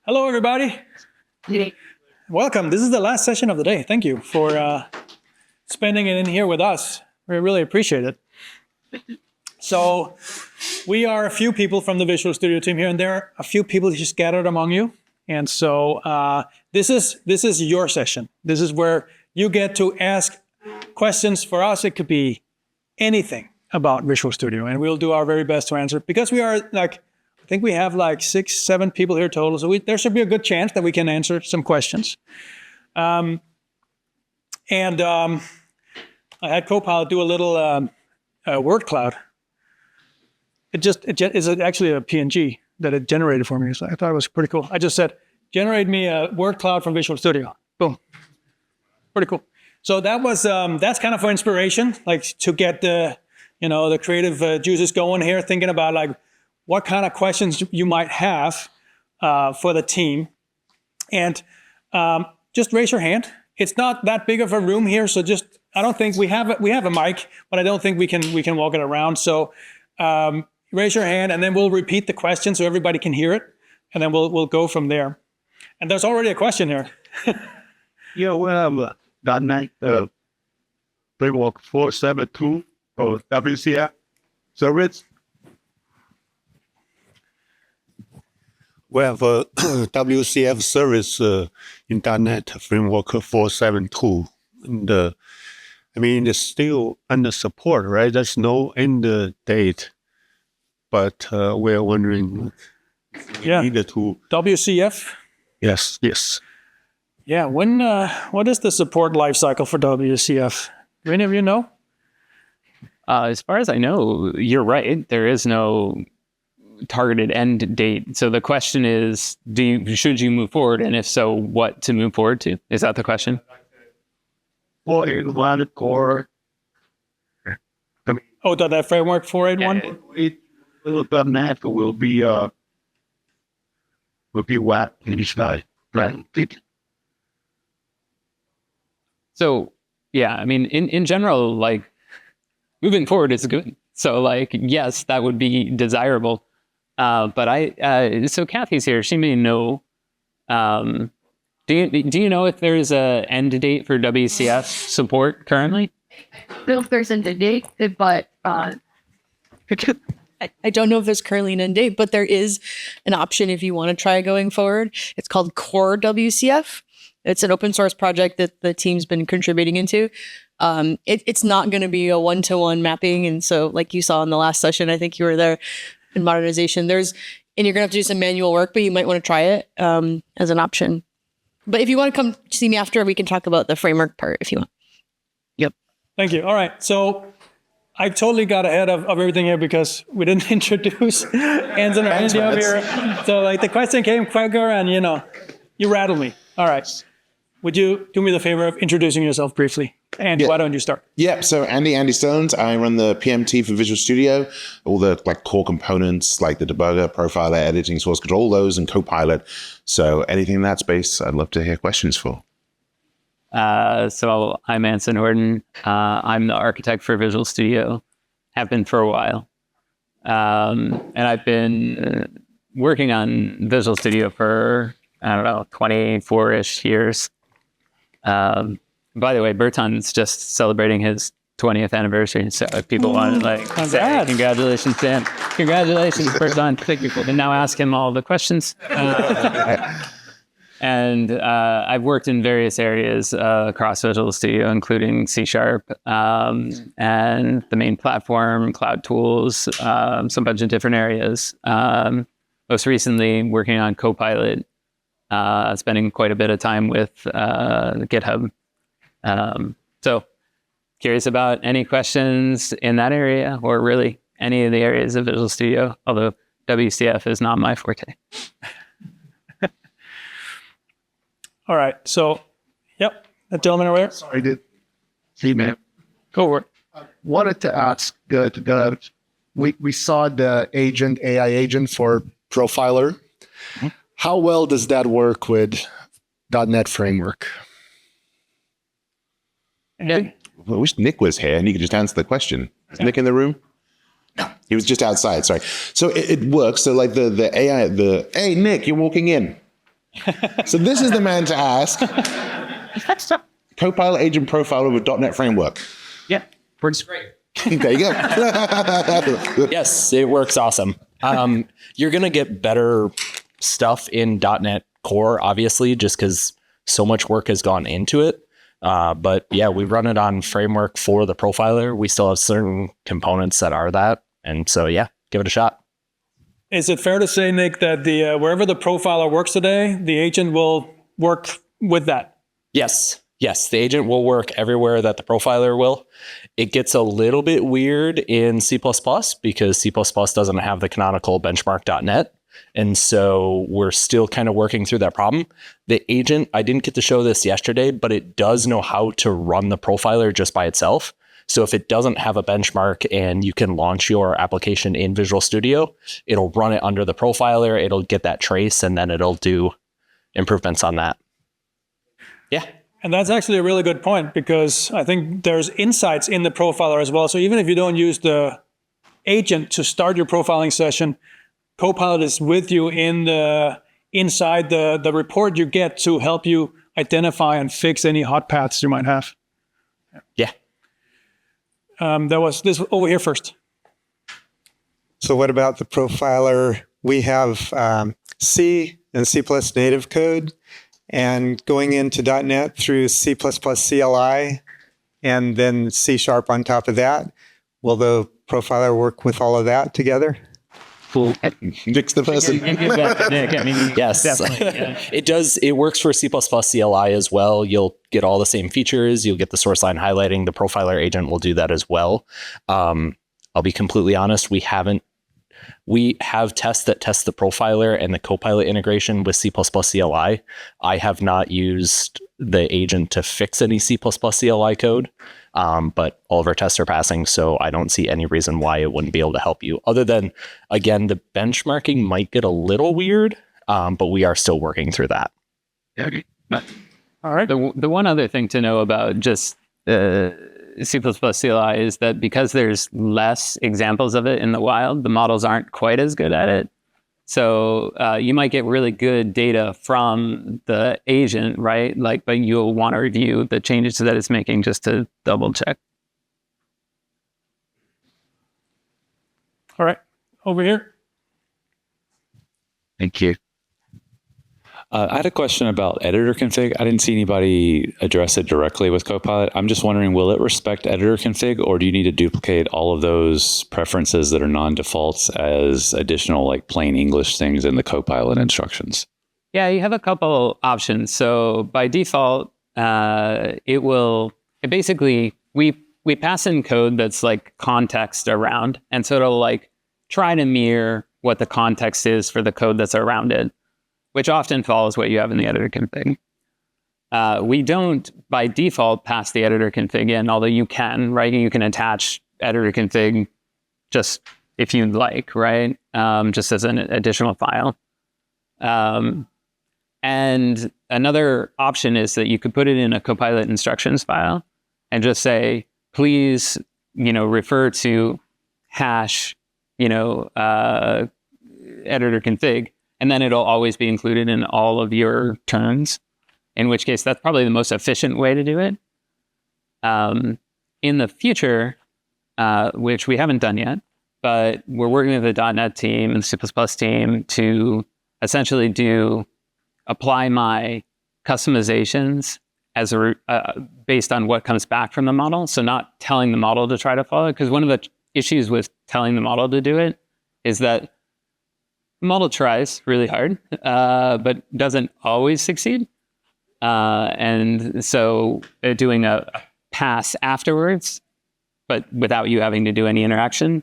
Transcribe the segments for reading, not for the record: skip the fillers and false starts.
Hello, everybody. Yeah. Welcome. This is the last session of the day. Thank you for spending it in here with us. We really appreciate it. So we are a few people from the Visual Studio team here, and there are a few people just scattered among you. And so this is your session. This is where you get to ask questions. For us, it could be anything about Visual Studio, and we'll do our very best to answer. Because we are I think we have 6, 7 people here total, so there should be a good chance that we can answer some questions. I had Copilot do a little word cloud. It is actually a PNG that it generated for me. So I thought it was pretty cool. I just said, generate me a word cloud from Visual Studio. Boom. Pretty cool. So that was that's kind of for inspiration, to get the creative juices going here, thinking about what kind of questions you might have for the team. And just raise your hand. It's not that big of a room here, so I don't think we have a mic, but I don't think we can walk it around. So raise your hand, and then we'll repeat the question so everybody can hear it, and then we'll go from there. And there's already a question here. Yeah, well, .NET Framework 4.7.2 or WCF service. Well, for WCF service in .NET Framework 4.7.2, and it's still under support, right? There's no end date, but we're wondering. Yeah. Needed to WCF. Yes. Yeah. When? What is the support lifecycle for WCF? Do any of you know? As far as I know, you're right. There is no targeted end date. So the question is, should you move forward? And if so, what to move forward to? Is that the question? Or in one core. .NET Framework 4.8.1? .NET will be what each side, right? So yeah, in general, moving forward is good. So yes, that would be desirable. But so Kathy's here. She may know. Do you know if there's a end date for WCF support currently? I don't know if there's an end date, but I don't know if there's currently an end date, but there is an option if you want to try going forward. It's called Core WCF. It's an open source project that the team's been contributing into. It's not going to be a one-to-one mapping. And so like you saw in the last session, I think you were there in modernization, and you're going to have to do some manual work, but you might want to try it as an option. But if you want to come see me after, we can talk about the framework part if you want. Yep. Thank you. All right. So I totally got ahead of everything here because we didn't introduce Anson or Andy over here. So the question came quicker, and you rattled me. All right. Would you do me the favor of introducing yourself briefly? Andy, why don't you start? Yeah, so Andy Stones. I run the PMT for Visual Studio, all the core components like the debugger, profiler, editing, source control, all those, and Copilot. So anything in that space, I'd love to hear questions for. So I'm Anson Horton. I'm the architect for Visual Studio. Have been for a while. And I've been working on Visual Studio for, 24-ish years. By the way, Berton's just celebrating his 20th anniversary. So if people want to say, congratulations, Dan. Congratulations, Berton. And now ask him all the questions. And I've worked in various areas across Visual Studio, including C# and the main platform, cloud tools, some bunch of different areas. Most recently, working on Copilot, spending quite a bit of time with GitHub. So curious about any questions in that area, or really any of the areas of Visual Studio, although WCF is not my forte. All right. So, yep. That gentleman over there. Sorry, did see, man. Go for it. Wanted to ask, we saw the AI agent for Profiler. Mm-hmm. How well does that work with .NET Framework? Yeah. Well, I wish Nick was here and he could just answer the question. Is Nick in the room? No, he was just outside. Sorry. So it works. So the AI, hey, Nick, you're walking in. So this is the man to ask. Copilot Agent Profiler with .NET Framework. Yeah, works great. There you go. Yes, it works awesome. You're going to get better stuff in .NET Core, obviously, just because so much work has gone into it. But yeah, we run it on Framework for the profiler. We still have certain components that are that. And so, yeah, give it a shot. Is it fair to say, Nick, that the wherever the profiler works today, the agent will work with that? Yes. Yes, the agent will work everywhere that the profiler will. It gets a little bit weird in C++ because C++ doesn't have the canonical benchmark.net. And so we're still kind of working through that problem. The agent, I didn't get to show this yesterday, but it does know how to run the profiler just by itself. So if it doesn't have a benchmark and you can launch your application in Visual Studio, it'll run it under the profiler, it'll get that trace, and then it'll do improvements on that. Yeah. And that's actually a really good point, because I think there's insights in the profiler as well. So even if you don't use the agent to start your profiling session, Copilot is with you inside the report you get to help you identify and fix any hot paths you might have. Yeah. There was this over here first. So what about the profiler? We have C and C+ native code, and going into .NET through C++ CLI, and then C# on top of that. Will the profiler work with all of that together? Cool. Nick's the person. Nick, I mean, Yes, definitely. Yeah. it does. It works for C++ CLI as well. You'll get all the same features. You'll get the source line highlighting. The profiler agent will do that as well. I'll be completely honest. We have tests that test the profiler and the Copilot integration with C++ CLI. I have not used the agent to fix any C++ CLI code, but all of our tests are passing, so I don't see any reason why it wouldn't be able to help you. Other than, again, the benchmarking might get a little weird, but we are still working through that. Okay. All right. The one other thing to know about just C++ CLI is that because there's less examples of it in the wild, the models aren't quite as good at it. So you might get really good data from the agent, right? But you'll want to review the changes that it's making just to double check. All right. Over here. Thank you. I had a question about editor config. I didn't see anybody address it directly with Copilot. I'm just wondering, will it respect editor config, or do you need to duplicate all of those preferences that are non-defaults as additional like plain English things in the Copilot instructions? Yeah, you have a couple options. So by default, it basically, we pass in code that's like context around. And so it'll like try to mirror what the context is for the code that's around it, which often follows what you have in the editor config. We don't, by default, pass the editor config in, although you can, right? You can attach editor config just if you'd like, right? Just as an additional file. And another option is that you could put it in a Copilot instructions file and just say, please, refer to hash, editor config. And then it'll always be included in all of your turns, in which case that's probably the most efficient way to do it. In the future, which we haven't done yet, but we're working with the .NET team and the C++ team to essentially apply my customizations as based on what comes back from the model. So not telling the model to try to follow it, because one of the issues with telling the model to do it is that the model tries really hard, but doesn't always succeed. And so doing a pass afterwards, but without you having to do any interaction,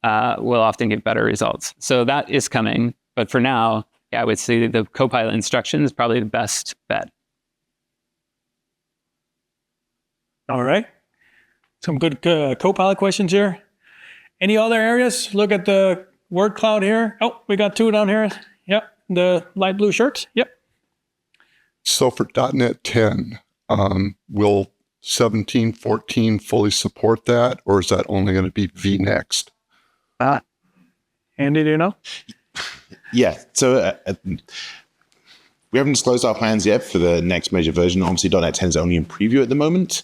will often get better results. So that is coming. But for now, I would say the Copilot instruction is probably the best bet. All right. Some good Copilot questions here. Any other areas? Look at the word cloud here. Oh, we got two down here. Yep. The light blue shirts. Yep. So for .NET 10, will 17.14 fully support that, or is that only going to be vNext? Andy, do you know? Yeah. So we haven't disclosed our plans yet for the next major version. Obviously, .NET 10 is only in preview at the moment.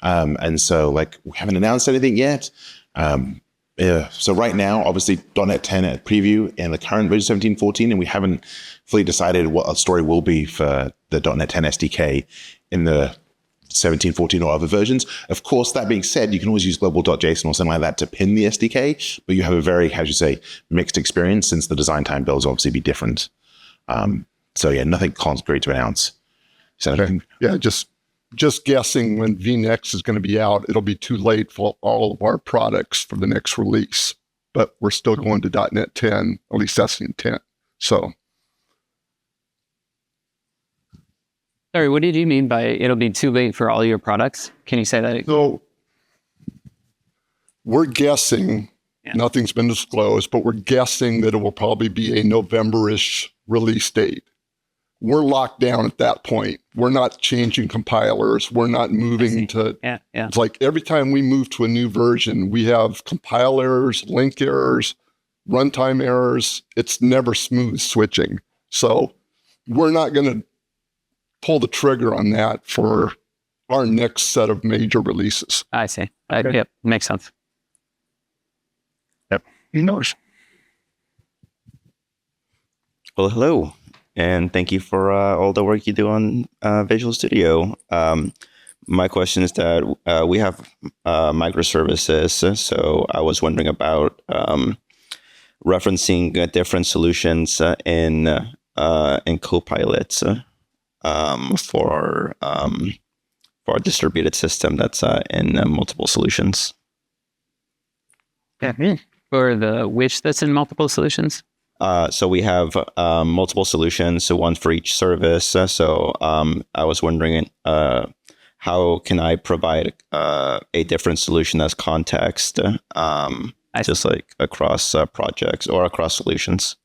And so like we haven't announced anything yet. So right now, obviously .NET 10 at preview and the current version 17.14, and we haven't fully decided what our story will be for the .NET 10 SDK in the 17.14 or other versions. Of course, that being said, you can always use global.json or something like that to pin the SDK, but you have a very, how do you say, mixed experience since the design time builds will obviously be different. So yeah, nothing concrete to announce. So Okay. Yeah, just guessing when VNext is going to be out, it'll be too late for all of our products for the next release. But we're still going to .NET 10, at least that's the intent. So Sorry, what did you mean by it'll be too late for all your products? Can you say that? So we're guessing, nothing's been disclosed, but we're guessing that it will probably be a November-ish release date. We're locked down at that point. We're not changing compilers. We're not moving to, Yeah. it's like every time we move to a new version, we have compile errors, link errors, runtime errors. It's never smooth switching. So we're not going to pull the trigger on that for our next set of major releases. I see. Yep, makes sense. He knows. Well, hello, and thank you for all the work you do on Visual Studio. My question is that we have microservices, so I was wondering about referencing different solutions in Copilot for our distributed system that's in multiple solutions. Yeah. For the which that's in multiple solutions? So we have multiple solutions, so one for each service. So I was wondering, how can I provide a different solution as context, just like across projects or across solutions?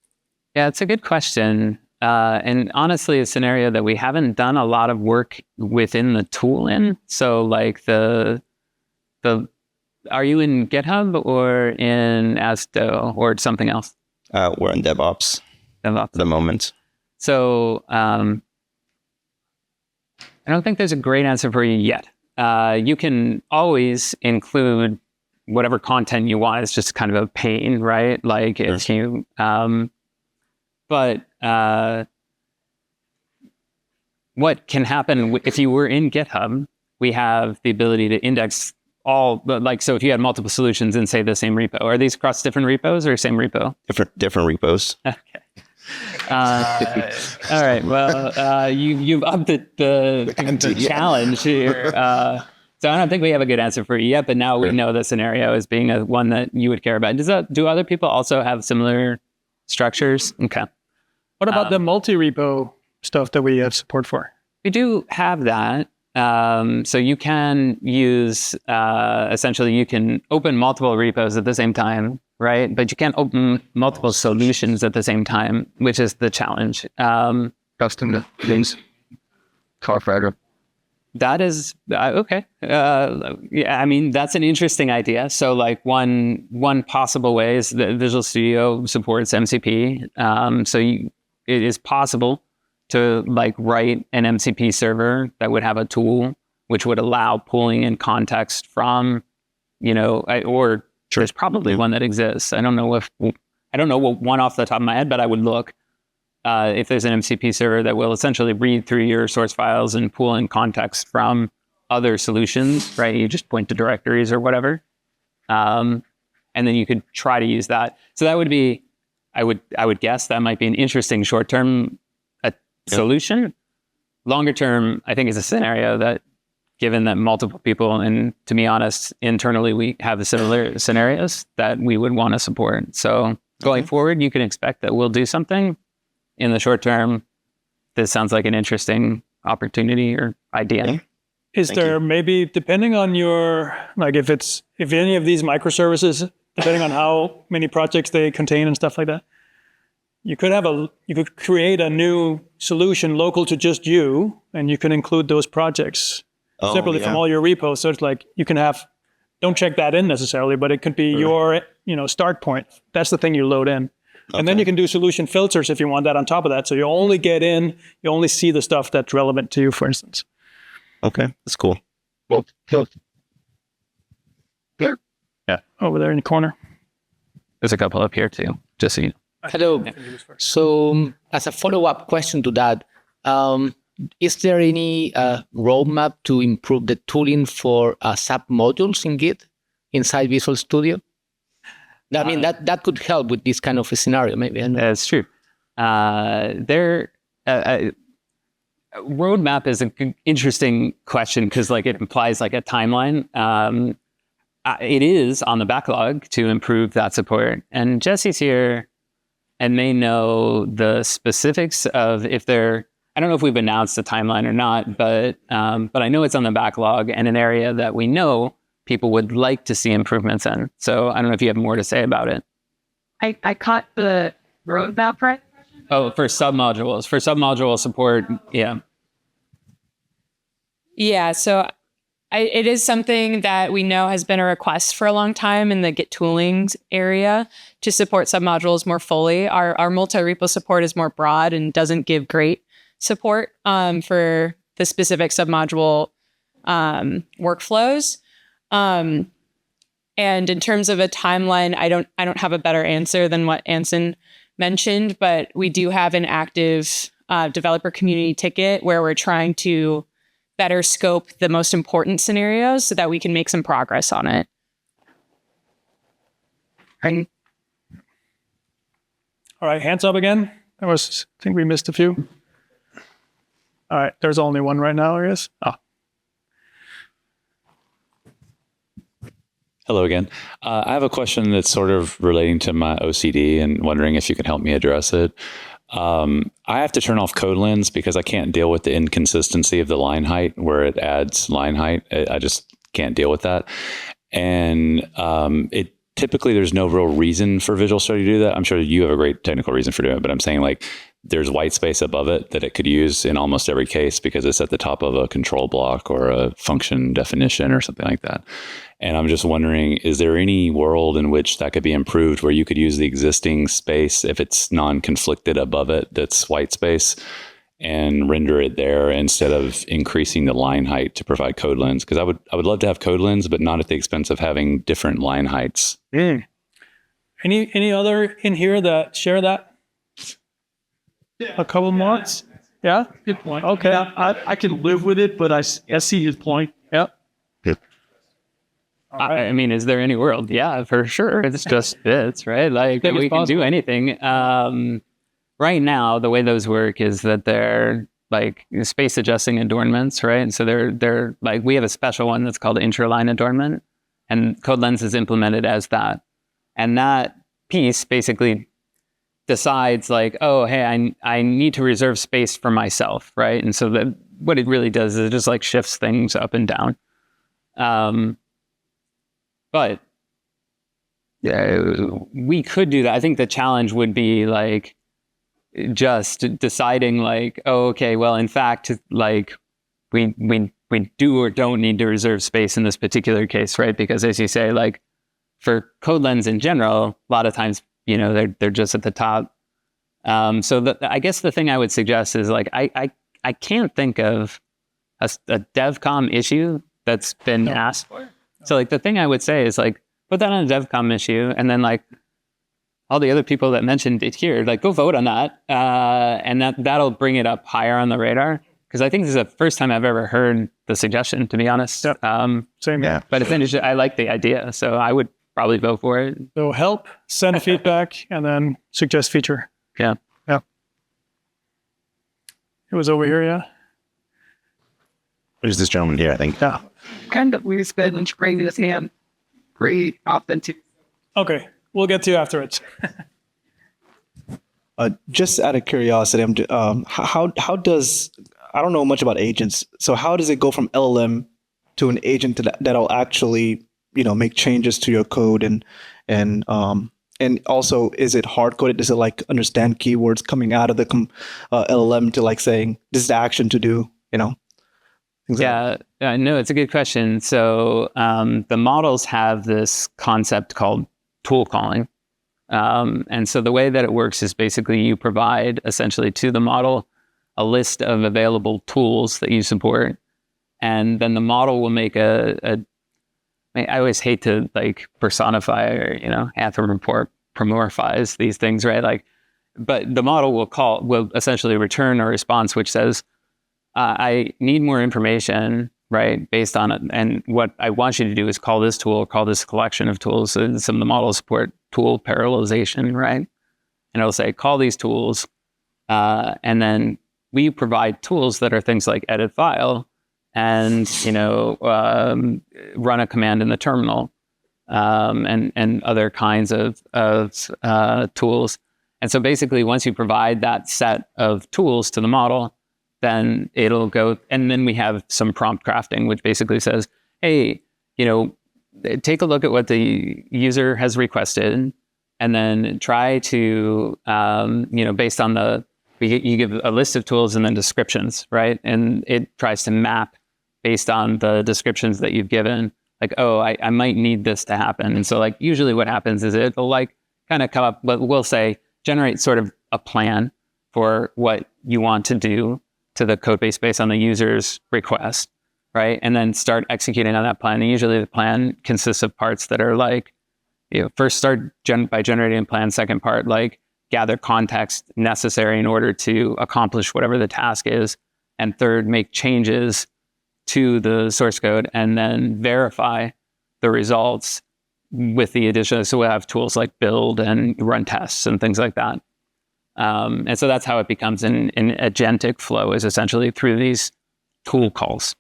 Yeah, it's a good question. And honestly, a scenario that we haven't done a lot of work within the tool in. So like are you in GitHub or in Asto or something else? We're in DevOps at the moment. So I don't think there's a great answer for you yet. You can always include whatever content you want. It's just kind of a pain, right? Like if you, but what can happen if you were in GitHub, we have the ability to index all, like, so if you had multiple solutions in, say, the same repo, are these across different repos or same repo? Different repos. Okay. All right. Well, you've upped the challenge here. So I don't think we have a good answer for you yet, but now we know the scenario as being one that you would care about. Do other people also have similar structures? Okay. What about the multi-repo stuff that we have support for? We do have that. So you can use, essentially you can open multiple repos at the same time, right? But you can't open multiple solutions at the same time, which is the challenge. Custom things. Carfragger. That is, okay. Yeah, I mean, that's an interesting idea. So like one possible way is that Visual Studio supports MCP. So it is possible to like write an MCP server that would have a tool which would allow pulling in context from, there's probably one that exists. I don't know what one off the top of my head, but I would look if there's an MCP server that will essentially read through your source files and pull in context from other solutions, right? You just point to directories or whatever. And then you could try to use that. So that would be, I would guess that might be an interesting short-term solution. Longer term, I think is a scenario that, given that multiple people, and to be honest, internally we have similar scenarios that we would want to support. So going forward, you can expect that we'll do something. In the short term, this sounds like an interesting opportunity or idea. Okay. Is there maybe, depending on your, like if any of these microservices, depending on how many projects they contain and stuff like that, you could create a new solution local to just you, and you can include those projects separately from all your repos. So it's like you can have, don't check that in necessarily, but it could be your, start point. That's the thing you load in. And then you can do solution filters if you want that on top of that. So you only get in, you only see the stuff that's relevant to you, for instance. Okay, that's cool. Well, Over there in the corner. There's a couple up here too, just so you know. Hello. So, as a follow-up question to that, is there any roadmap to improve the tooling for sub-modules in Git inside Visual Studio? I mean, that could help with this kind of a scenario, maybe. That's true. Roadmap is an interesting question because, like, it implies like a timeline. It is on the backlog to improve that support, and Jesse's here and may know the specifics of if they're. I don't know if we've announced a timeline or not, but I know it's on the backlog and an area that we know people would like to see improvements in. So I don't know if you have more to say about it. I caught the roadmap right. Oh, for submodule support, yeah. Yeah, so it is something that we know has been a request for a long time in the Git tooling area to support submodules more fully. Our multi-repo support is more broad and doesn't give great support for the specific submodule workflows. And in terms of a timeline, I don't have a better answer than what Anson mentioned, but we do have an active developer community ticket where we're trying to better scope the most important scenarios so that we can make some progress on it. All right, hands up again. I think we missed a few. All right, there's only one right now, I guess. Oh. Hello again. I have a question that's sort of relating to my OCD and wondering if you can help me address it. I have to turn off CodeLens because I can't deal with the inconsistency of the line height where it adds line height. I just can't deal with that. And typically there's no real reason for Visual Studio to do that. I'm sure you have a great technical reason for doing it, but I'm saying like there's white space above it that it could use in almost every case because it's at the top of a control block or a function definition or something like that. And I'm just wondering, is there any world in which that could be improved where you could use the existing space if it's non-conflicted above it, that's white space, and render it there instead of increasing the line height to provide CodeLens? Because I would love to have CodeLens, but not at the expense of having different line heights. Any other in here that share that? A couple more? Yeah? Good point. Okay. Yeah, I can live with it, but I see his point. Yep. I mean, is there any world? Yeah, for sure. It's just bits, right? Like we can do anything. Right now, the way those work is that they're like space adjusting adornments, right? And so they're like, we have a special one that's called interline adornment, and CodeLens is implemented as that. And that piece basically decides like, oh, hey, I need to reserve space for myself, right? And so that what it really does is it just like shifts things up and down. But we could do that. I think the challenge would be like just deciding like, oh, okay, well, in fact, like we do or don't need to reserve space in this particular case, right? Because as you say, like for CodeLens in general, a lot of times, you know, they're just at the top. So I guess the thing I would suggest is like, I can't think of a DevCom issue that's been asked for. So like the thing I would say is like, put that on a DevCom issue, and then like all the other people that mentioned it here, like go vote on that. And that'll bring it up higher on the radar. Because I think this is the first time I've ever heard the suggestion, to be honest. Yep. Same. Yeah. But it's interesting. I like the idea. So I would probably vote for it. So help, send feedback, and then suggest feature. Yeah. Yeah. It was over here, yeah? There's this gentleman here, I think. Yeah. Kind of weird spend and bring this hand pretty authentic. Okay. We'll get to you afterwards. Just out of curiosity, how does, I don't know much about agents, so how does it go from LLM to an agent that'll actually, you know, make changes to your code and also, is it hard coded? Does it like understand keywords coming out of the LLM to like saying this is the action to do, you know? Yeah, no, it's a good question. So the models have this concept called tool calling. And so the way that it works is basically you provide essentially to the model a list of available tools that you support. And then the model will make I always hate to like personify or, anthropomorphize these things, right? Like, but the model will essentially return a response which says, I need more information, right, based on it. And what I want you to do is call this tool, call this collection of tools. So some of the models support tool parallelization, right? And it'll say, call these tools. And then we provide tools that are things like edit file and, run a command in the terminal, and other kinds of tools. And so basically, once you provide that set of tools to the model, then it'll go, and then we have some prompt crafting, which basically says, hey, take a look at what the user has requested, and then try to, based on you give a list of tools and then descriptions, right? And it tries to map based on the descriptions that you've given, like, oh, I might need this to happen. And so like, usually what happens is it'll like kind of come up, but we'll say, generate sort of a plan for what you want to do to the code base based on the user's request, right? And then start executing on that plan. And usually the plan consists of parts that are like, first start by generating a plan, second part, like gather context necessary in order to accomplish whatever the task is. And third, make changes to the source code and then verify the results with the addition. So we'll have tools like build and run tests and things like that. And so that's how it becomes an agentic flow, is essentially through these tool calls.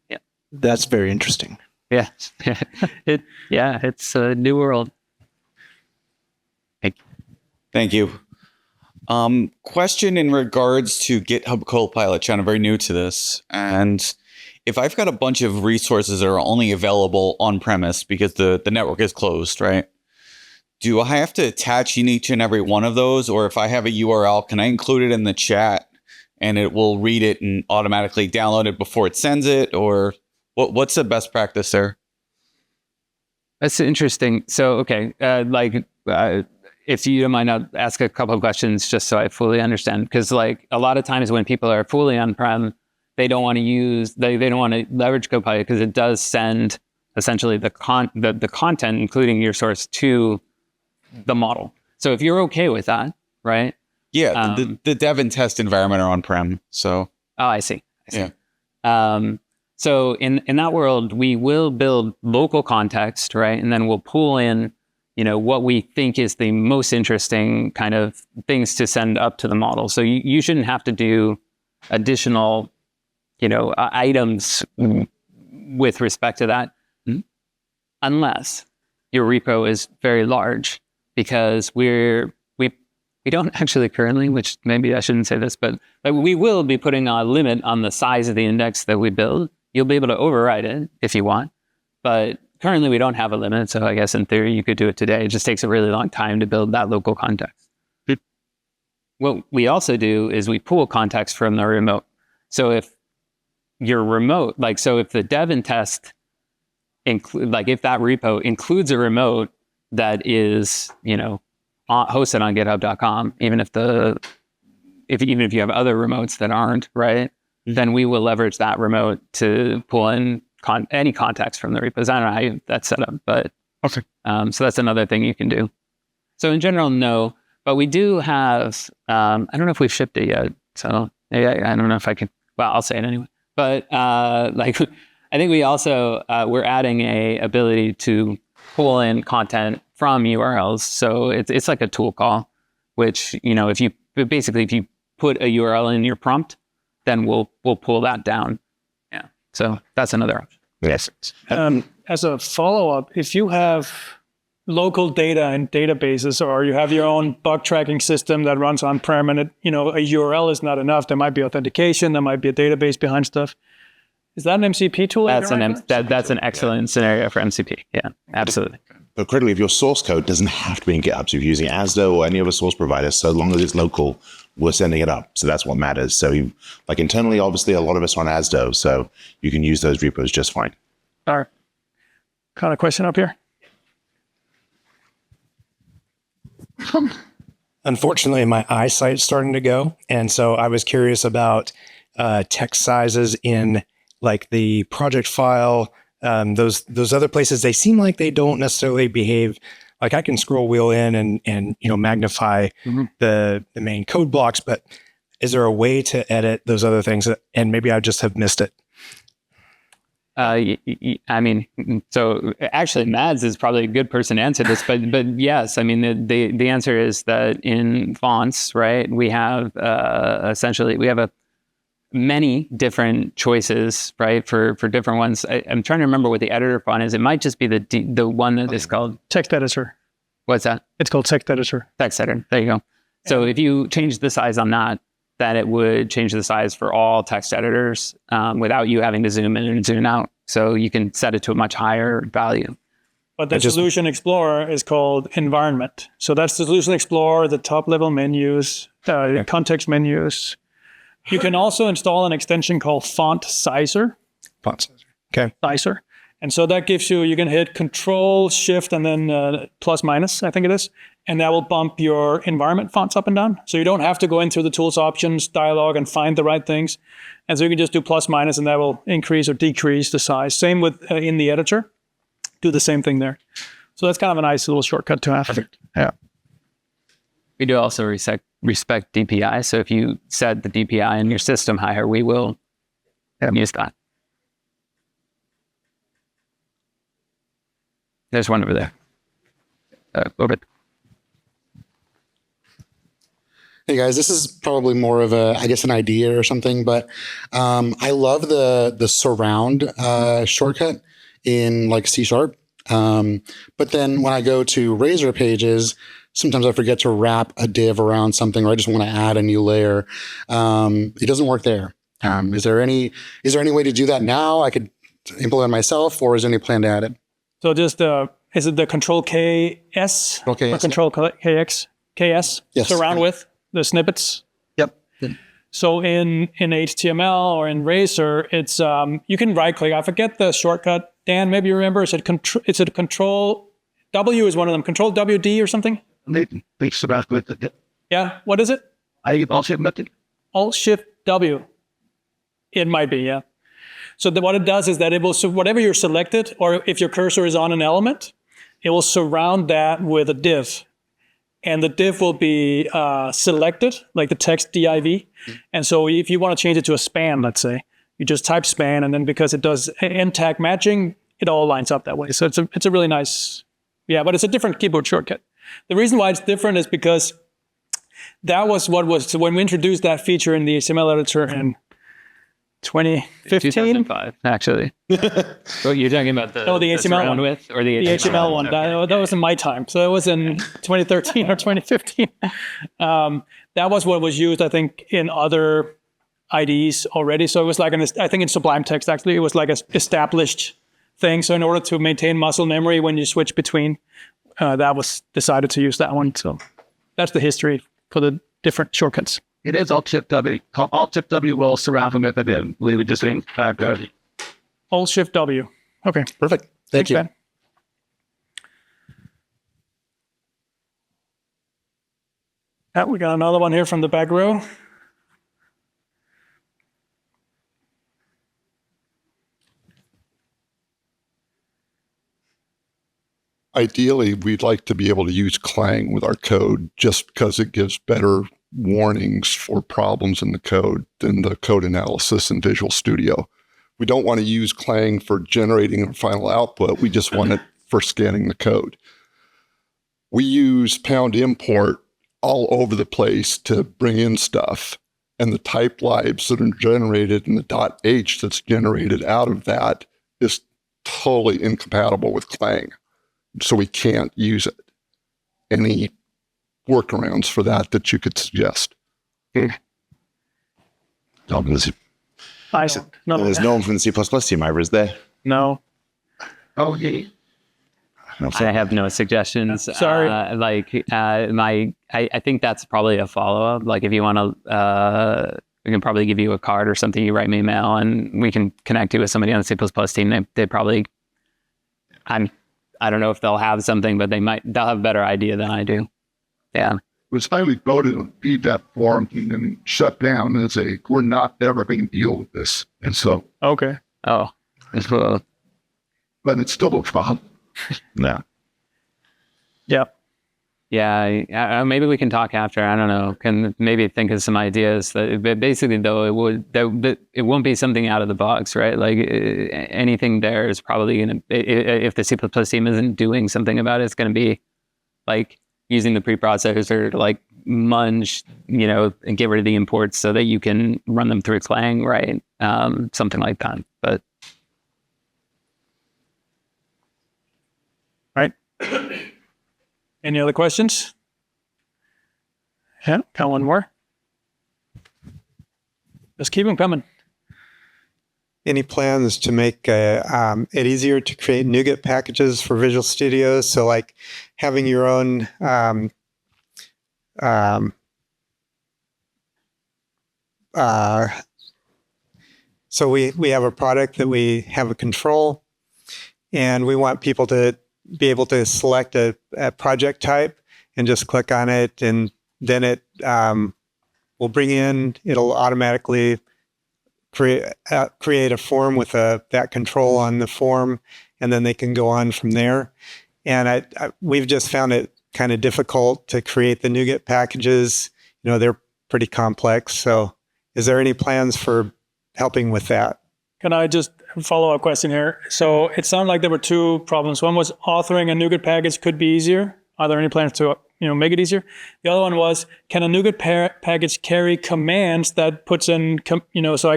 Yeah. That's very interesting. Yeah. It's a new world. Thank you. Question in regards to GitHub Copilot. I'm very new to this. And if I've got a bunch of resources that are only available on premise because the network is closed, right? Do I have to attach each and every one of those? Or if I have a URL, can I include it in the chat and it will read it and automatically download it before it sends it? Or what's the best practice there? That's interesting. So, okay, if you don't mind, I'll ask a couple of questions just so I fully understand. Because like a lot of times when people are fully on-prem, they don't want to they don't want to leverage Copilot because it does send essentially the content, including your source, to the model. So if you're okay with that, right? Yeah, the dev and test environment are on-prem. So. Oh, I see. Yeah. So in that world, we will build local context, right? And then we'll pull in, what we think is the most interesting kind of things to send up to the model. So you shouldn't have to do additional, items with respect to that, unless your repo is very large, because we don't actually currently, which maybe I shouldn't say this, but we will be putting a limit on the size of the index that we build. You'll be able to override it if you want, but currently we don't have a limit. So I guess in theory you could do it today. It just takes a really long time to build that local context. What we also do is we pull context from the remote. So if your remote, if the dev and test if that repo includes a remote that is, hosted on github.com, even if you have other remotes that aren't, right? Then we will leverage that remote to pull in any context from the repos. I don't know how that's set up, but okay. So that's another thing you can do. So in general, no, but we do have, I don't know if we've shipped it yet. So maybe I don't know if I can, well, I'll say it anyway. But I think we also, we're adding a ability to pull in content from URLs. So it's like a tool call, which, if you put a URL in your prompt, then we'll pull that down. Yeah. So that's another option. Yes. As a follow-up, if you have local data in databases, or you have your own bug tracking system that runs on-prem, and a URL is not enough, there might be authentication, there might be a database behind stuff. Is that an MCP tool? That's an excellent scenario for MCP. Yeah, absolutely. But critically, if your source code doesn't have to be in GitHub, so if you're using Asdo or any other source provider, so long as it's local, we're sending it up. So that's what matters. So internally, obviously, a lot of us are on Asdo, so you can use those repos just fine. All right. Kind of question up here. Unfortunately, my eyesight's starting to go, and so I was curious about text sizes in like the project file. Those other places, they seem like they don't necessarily behave. Like I can scroll wheel in and magnify the main code blocks, but is there a way to edit those other things? And maybe I just have missed it. I mean, so actually, Mads is probably a good person to answer this, but yes, I mean, the answer is that in fonts, right, we have essentially many different choices, right, for different ones. I'm trying to remember what the editor font is. It might just be the one that is called text editor. What's that? It's called text editor. Text editor. There you go. So if you change the size on that, then it would change the size for all text editors without you having to zoom in and zoom out. So you can set it to a much higher value. But the Solution Explorer is called environment. So that's the Solution Explorer, the top level menus, context menus. You can also install an extension called Font Sizer. Font Sizer. Okay. Sizer. And so that gives you can hit Control, Shift, and then plus minus, I think it is. And that will bump your environment fonts up and down. So you don't have to go in through the tools options dialog and find the right things. And so you can just do plus minus and that will increase or decrease the size. Same with in the editor. Do the same thing there. So that's kind of a nice little shortcut to have. Perfect. Yeah. We do also respect DPI. So if you set the DPI in your system higher, we will use that. There's one over there. Over. Hey guys, this is probably more of an idea or something, but I love the surround shortcut in like C#. But then when I go to Razor pages, sometimes I forget to wrap a div around something, or I just want to add a new layer. It doesn't work there. Is there any way to do that now? I could implement myself, or is there any plan to add it? So just is it the Control KS or Control KX? KS? Yes. Surround with the snippets. Yep. So in HTML or in Razor, it's you can right click. I forget the shortcut. Dan, maybe you remember. Is it Control W is one of them. Control WD or something? Yeah. What is it? Alt Shift W. It might be, yeah. So what it does is that it will, so whatever you're selected, or if your cursor is on an element, it will surround that with a div. And the div will be selected, like the text div. And so if you want to change it to a span, let's say, you just type span, and then because it does end tag matching, it all lines up that way. So it's a really nice, but it's a different keyboard shortcut. The reason why it's different is because that was so when we introduced that feature in the HTML editor in 2015? 2005, actually. So you're talking about the HTML one with, or the HTML one. Okay. That was in my time. So it was in 2013 or 2015. That was what was used, I think, in other IDEs already. So it was like I think in Sublime Text, actually, it was like an established thing. So in order to maintain muscle memory when you switch between, that was decided to use that one. So that's the history for the different shortcuts. It is Alt Shift W. Alt Shift W will surround them with a div. Leave it just in. Alt Shift W. Okay. Perfect. Thank you. Ben. We got another one here from the back row. Ideally, we'd like to be able to use Clang with our code just because it gives better warnings for problems in the code than the code analysis in Visual Studio. We don't want to use Clang for generating a final output. We just want it for scanning the code. We use #import all over the place to bring in stuff. And the type libs that are generated in the .h that's generated out of that is totally incompatible with Clang. So we can't use it. Any workarounds for that you could suggest? There's no one from the C++ team, Ivor, is there? No. Oh, yeah. I have no suggestions. Sorry. I think that's probably a follow-up. Like if you want to, we can probably give you a card or something. You write me a mail and we can connect you with somebody on the C++ team. They probably, I don't know if they'll have something, but they'll have a better idea than I do. Yeah. It was finally voted on feedback form and then shut down and say, we're not ever going to deal with this. And so, Okay. Oh, but it's still a problem. No. Yeah. Yeah. Maybe we can talk after. I don't know. Can maybe think of some ideas but basically though, it won't be something out of the box, right? Like anything there is probably going to, if the C++ team isn't doing something about it, it's going to be like using the preprocessor to like munge, and get rid of the imports so that you can run them through Clang, right? Something like that. But right. Any other questions? Yeah, got one more. Let's keep them coming. Any plans to make it easier to create NuGet packages for Visual Studio? So like having your own so we have a product that we have a control, and we want people to be able to select a project type and just click on it, and then it will bring in, it'll automatically create a form with that control on the form, and then they can go on from there. And we've just found it kind of difficult to create the NuGet packages. They're pretty complex. So is there any plans for helping with that? Can I just follow up question here? So it sounded like there were two problems. One was authoring a NuGet package could be easier. Are there any plans to make it easier? The other one was, can a NuGet package carry commands that puts in, so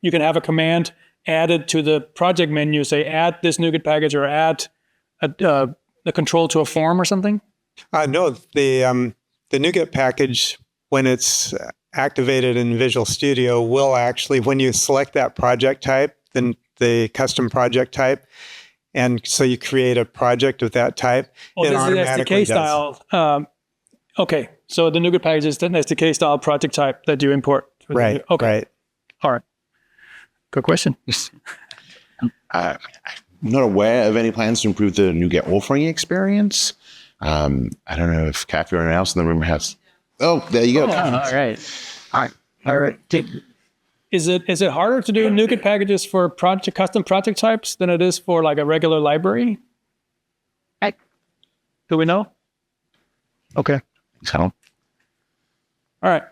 you can have a command added to the project menu, say add this NuGet package or add the control to a form or something? No, the NuGet package, when it's activated in Visual Studio, will actually, when you select that project type, then the custom project type, and so you create a project with that type, it it automatically SDK style. Okay, so the NuGet package is an SDK style project type that you import. Right. Okay. Right. All right. Good question. I'm not aware of any plans to improve the NuGet authoring experience. I don't know if Kathy or anyone else in the room has. Oh, there you go. all right. All right. Is it harder to do NuGet packages for custom project types than it is for like a regular library? Do we know? Okay. So, all right.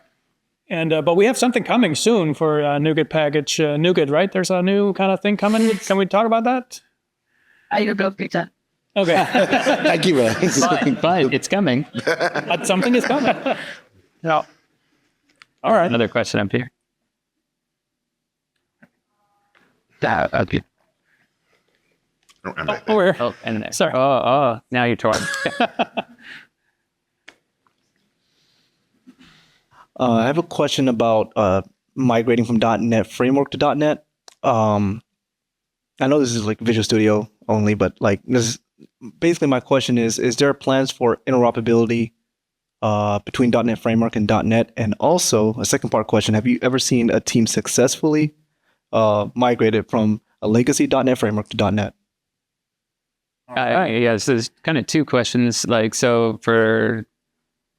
And but we have something coming soon for NuGet package NuGet, right? There's a new kind of thing coming. Can we talk about that? I don't know if it's Okay. Thank you, man. But it's coming. But something is coming. Yeah. All right. Another question up here. Okay. Where? Oh, and there. Sorry. Oh, now you're torn. I have a question about migrating from .NET Framework to .NET. I know this is like Visual Studio only, but like this is basically my question is there plans for interoperability between .NET Framework and .NET? And also a second part question, have you ever seen a team successfully migrated from a legacy .NET Framework to .NET? Yeah, so there's kind of two questions. Like, so for,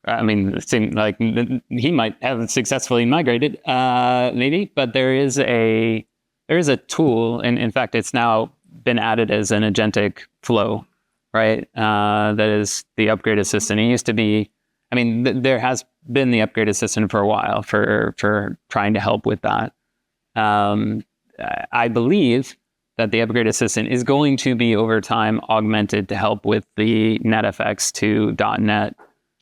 it seemed like he might have successfully migrated, maybe, but there is a tool, and in fact, it's now been added as an agentic flow, right? That is the upgrade assistant. It used to be, there has been the upgrade assistant for a while for trying to help with that. I believe that the upgrade assistant is going to be over time augmented to help with the NetFX to .NET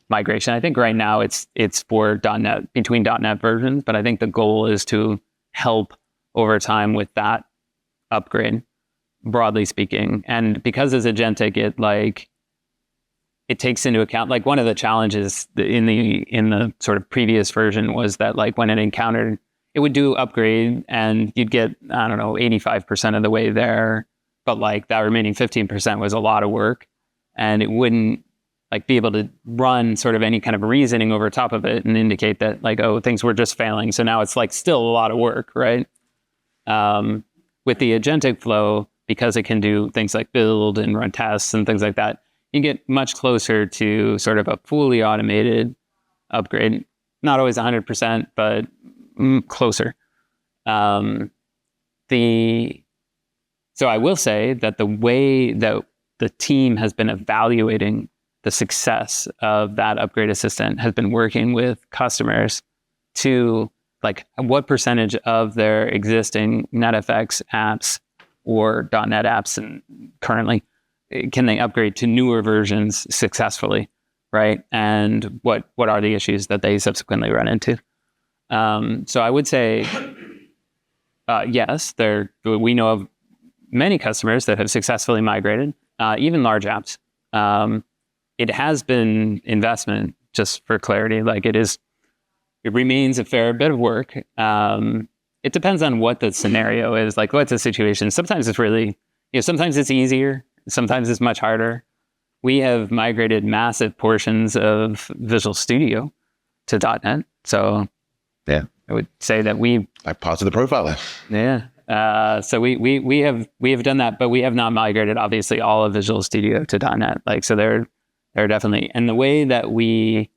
migration. I think right now it's for .NET, between .NET versions, but I think the goal is to help over time with that upgrade, broadly speaking. And because it's agentic, it takes into account, like, one of the challenges in the sort of previous version was that, like, when it encountered, it would do upgrade and you'd get, 85% of the way there, but like that remaining 15% was a lot of work, and it wouldn't be able to run sort of any kind of reasoning over top of it and indicate that things were just failing. So now it's still a lot of work, right? With the agentic flow, because it can do things like build and run tests and things like that, you get much closer to sort of a fully automated upgrade. Not always 100%, but closer. So I will say that the way that the team has been evaluating the success of that upgrade assistant has been working with customers to like what percentage of their existing NetFX apps or .NET apps and currently can they upgrade to newer versions successfully, right? And what are the issues that they subsequently run into? So I would say, yes, we know of many customers that have successfully migrated, even large apps. It has been investment, just for clarity. Like it remains a fair bit of work. It depends on what the scenario is, like what's the situation. Sometimes it's really, sometimes it's easier. Sometimes it's much harder. We have migrated massive portions of Visual Studio to .NET. So yeah, I would say that we like parts of the profiler. Yeah. So we have done that, but we have not migrated obviously all of Visual Studio to .NET. Like, so they're definitely, and the way that we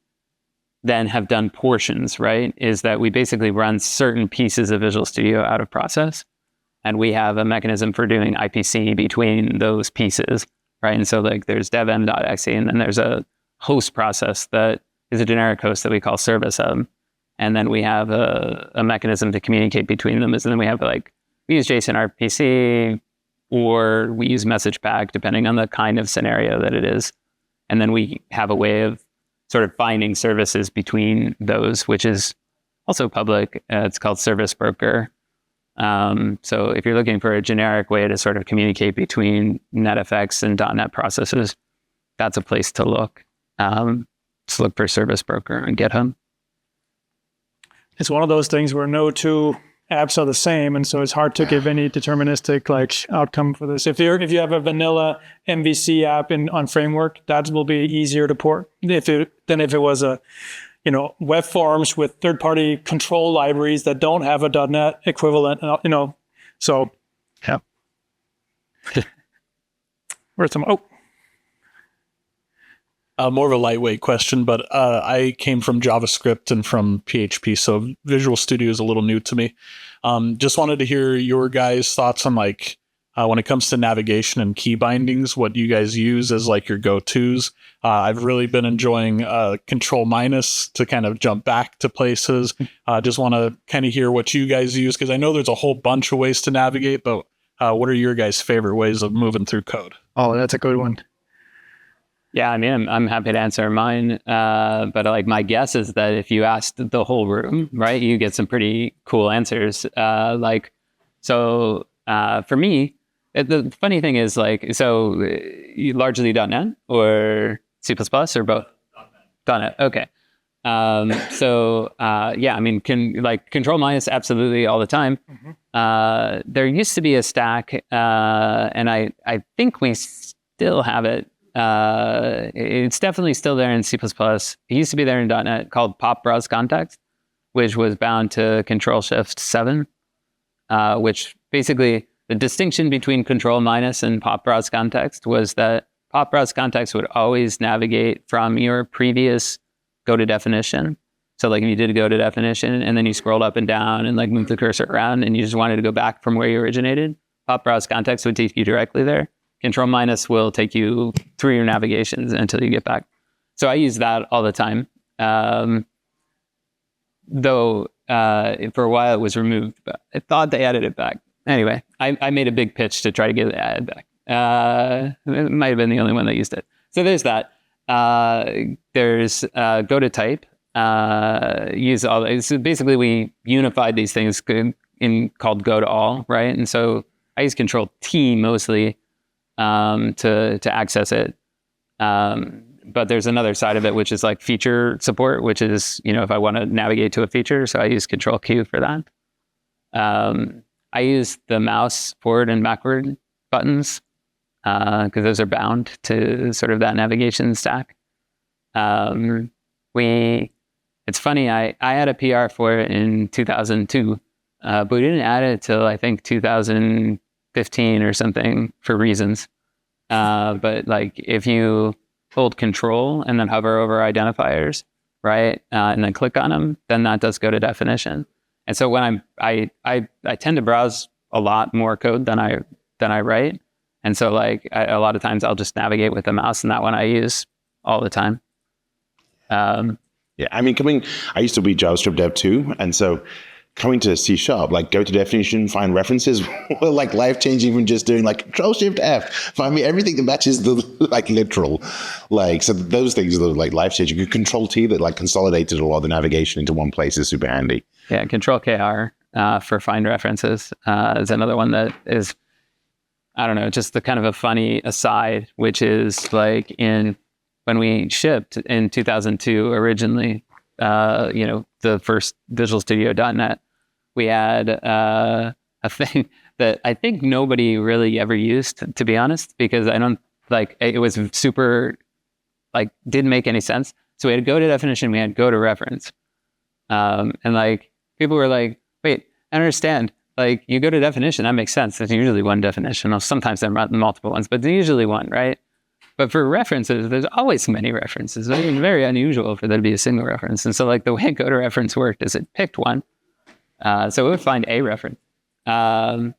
then have done portions, right, is that we basically run certain pieces of Visual Studio out of process. And we have a mechanism for doing IPC between those pieces, right? And so like there's devm.exe, and then there's a host process that is a generic host that we call service hub. And then we have a mechanism to communicate between them. And then we have like, we use JSON RPC or we use message pack depending on the kind of scenario that it is. And then we have a way of sort of finding services between those, which is also public. It's called Service Broker. So if you're looking for a generic way to sort of communicate between NetFX and .NET processes, that's a place to look. Just look for Service Broker on GitHub. It's one of those things where no two apps are the same, and so it's hard to give any deterministic like outcome for this. If you have a vanilla MVC app on Framework, that will be easier to port than if it was a web forms with third-party control libraries that don't have a .NET equivalent. So yeah. Where's some? More of a lightweight question, but I came from JavaScript and from PHP, so Visual Studio is a little new to me. Just wanted to hear your guys' thoughts on like when it comes to navigation and key bindings, what you guys use as like your go-tos. I've really been enjoying Control- to kind of jump back to places. Just want to kind of hear what you guys use, because I know there's a whole bunch of ways to navigate, but what are your guys' favorite ways of moving through code? Oh, that's a good one. Yeah, I mean, I'm happy to answer mine, but like my guess is that if you asked the whole room, right, you get some pretty cool answers. For me, the funny thing is like, so you largely .NET or C++ or both? .NET. Okay. Yeah, I mean, Control- absolutely all the time. Mm-hmm. There used to be a stack, and I think we still have it. It's definitely still there in C++. It used to be there in .NET, called Pop Browse Context, which was bound to Control-Shift-7, which basically the distinction between Control- and Pop Browse Context was that Pop Browse Context would always navigate from your previous go to definition. So like if you did a go to definition and then you scrolled up and down and like moved the cursor around and you just wanted to go back from where you originated, Pop Browse Context would take you directly there. Control- will take you through your navigations until you get back. So I use that all the time. Though for a while it was removed, but I thought they added it back. Anyway, I made a big pitch to try to get it added back. It might have been the only one that used it. So there's that. There's go to type. Use all. So basically, we unified these things called go to all, right? And so I use Control-T mostly to access it. But there's another side of it, which is like feature support, which is, if I want to navigate to a feature, so I use Control-Q for that. I use the mouse forward and backward buttons because those are bound to sort of that navigation stack. It's funny, I had a PR for it in 2002, but we didn't add it till I think 2015 or something for reasons. But like if you hold Control and then hover over identifiers, right, and then click on them, then that does go to definition. And so when I tend to browse a lot more code than I write, and so like a lot of times I'll just navigate with the mouse, and that one I use all the time. Yeah, I mean, I used to be JavaScript dev too, and so coming to C#, like go to definition, find references, were like life changing. Even just doing like Control-Shift-F, find me everything that matches the like literal, like so those things are like life changing. Control-T that like consolidated a lot of the navigation into one place is super handy. Yeah, Control-KR for find references is another one that is, I don't know, just the kind of a funny aside, which is like when we shipped in 2002 originally, the first Visual Studio.NET, we had a thing that I think nobody really ever used, to be honest, because I don't like it was super like didn't make any sense. So we had to go to definition, we had to go to reference, and like people were like, "Wait, I understand. Like you go to definition, that makes sense. There's usually one definition. Well, sometimes there are multiple ones, but there's usually one, right?" But for references, there's always many references. I mean, very unusual for there to be a single reference. And so like the way go to reference worked is it picked one. So it would find a reference. And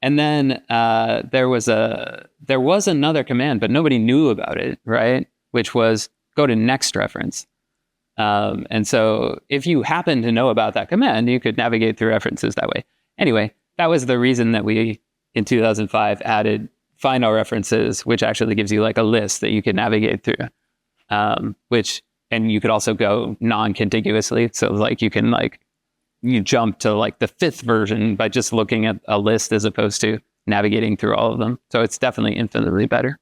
then there was another command, but nobody knew about it, right? Which was go to next reference. And so if you happen to know about that command, you could navigate through references that way. Anyway, that was the reason that we, in 2005, added find all references, which actually gives you like a list that you can navigate through, and you could also go non-contiguously. So like you jump to like the 5th version by just looking at a list as opposed to navigating through all of them. So it's definitely infinitely better.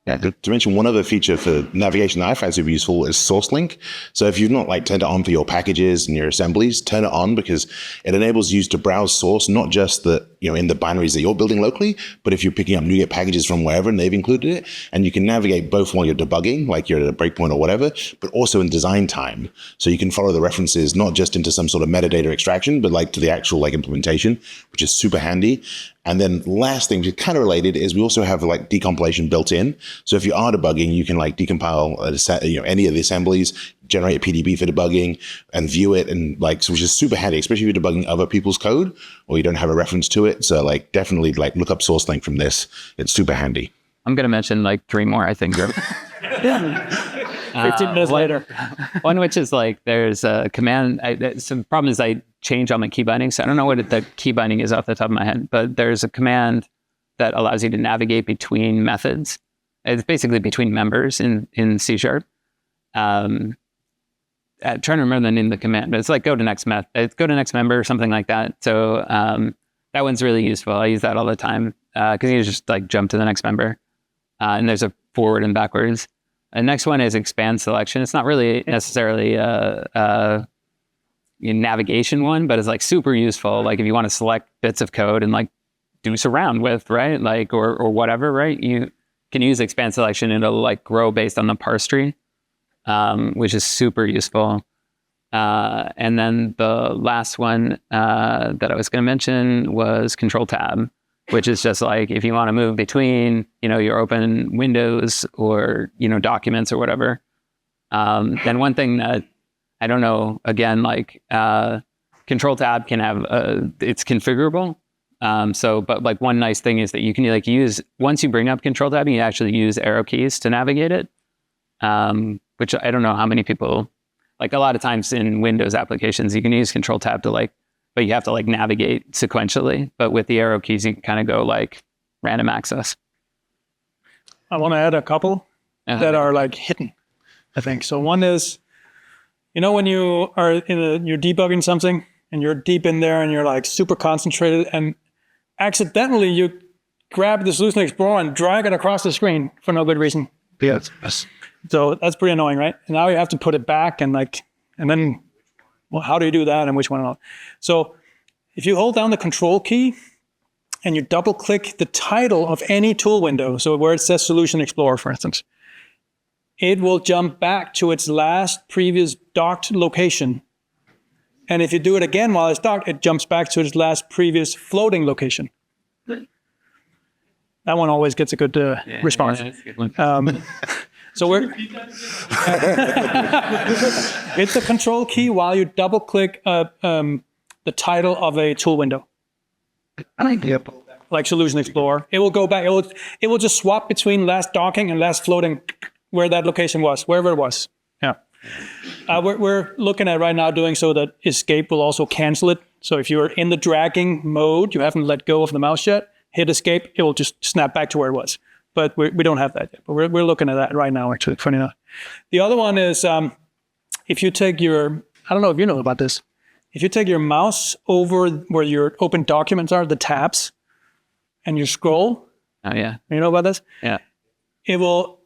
Yeah, to mention one other feature for navigation that I find super useful is source link. So if you've not like turned it on for your packages and your assemblies, turn it on because it enables you to browse source, not just in the binaries that you're building locally, but if you're picking up NuGet packages from wherever and they've included it, and you can navigate both while you're debugging, like you're at a breakpoint or whatever, but also in design time. So you can follow the references, not just into some sort of metadata extraction, but like to the actual like implementation, which is super handy. And then last thing, which is kind of related, is we also have like decompilation built in. So if you are debugging, you can like decompile any of the assemblies, generate a PDB for debugging, and view it, and like so, which is super handy, especially if you're debugging other people's code or you don't have a reference to it. So like definitely like look up source link from this. It's super handy. I'm gonna mention like 3 more, I think. 15 minutes later. One which is like there's a command. Some problem is I change all my key bindings. So I don't know what the key binding is off the top of my head, but there's a command that allows you to navigate between methods. It's basically between members in C#. I'm trying to remember the name of the command, but it's like go to next member or something like that. So that one's really useful. I use that all the time because you just like jump to the next member, and there's a forward and backwards. The next one is expand selection. It's not really necessarily a navigation one, but it's like super useful. Like if you want to select bits of code and like do surround with, right? Like or whatever, right? You can use expand selection and it'll like grow based on the parse tree, which is super useful. And then the last one that I was going to mention was Control Tab, which is just like if you want to move between, your open windows or, documents or whatever. Then one thing that I don't know, again, like Control Tab can have, it's configurable. But like one nice thing is that you can like use, once you bring up Control Tab, you actually use arrow keys to navigate it, which I don't know how many people, like a lot of times in Windows applications, you can use Control Tab to like, but you have to like navigate sequentially. But with the arrow keys, you can kind of go like random access. I want to add a couple that are like hidden, I think. So one is, when you are you're debugging something and you're deep in there and you're like super concentrated and accidentally you grab the Solution Explorer and drag it across the screen for no good reason. Yes. So that's pretty annoying, right? And now you have to put it back and then, well, how do you do that and which one and all? So if you hold down the Control key and you double click the title of any tool window, so where it says Solution Explorer, for instance, it will jump back to its last previous docked location. And if you do it again while it's docked, it jumps back to its last previous floating location. That one always gets a good response. Yeah, that's a good one. So we're it's a control key while you double click the title of a tool window. Like Solution Explorer. It will go back. It will just swap between last docking and last floating where that location was, wherever it was. Yeah. We're looking at right now doing so that Escape will also cancel it. So if you're in the dragging mode, you haven't let go of the mouse yet, hit Escape, it will just snap back to where it was. But we don't have that yet. But we're looking at that right now, actually, funny enough. The other one is if you take your, I don't know if you know about this, if you take your mouse over where your open documents are, the tabs, and you scroll. Oh, yeah. You know about this? Yeah. It will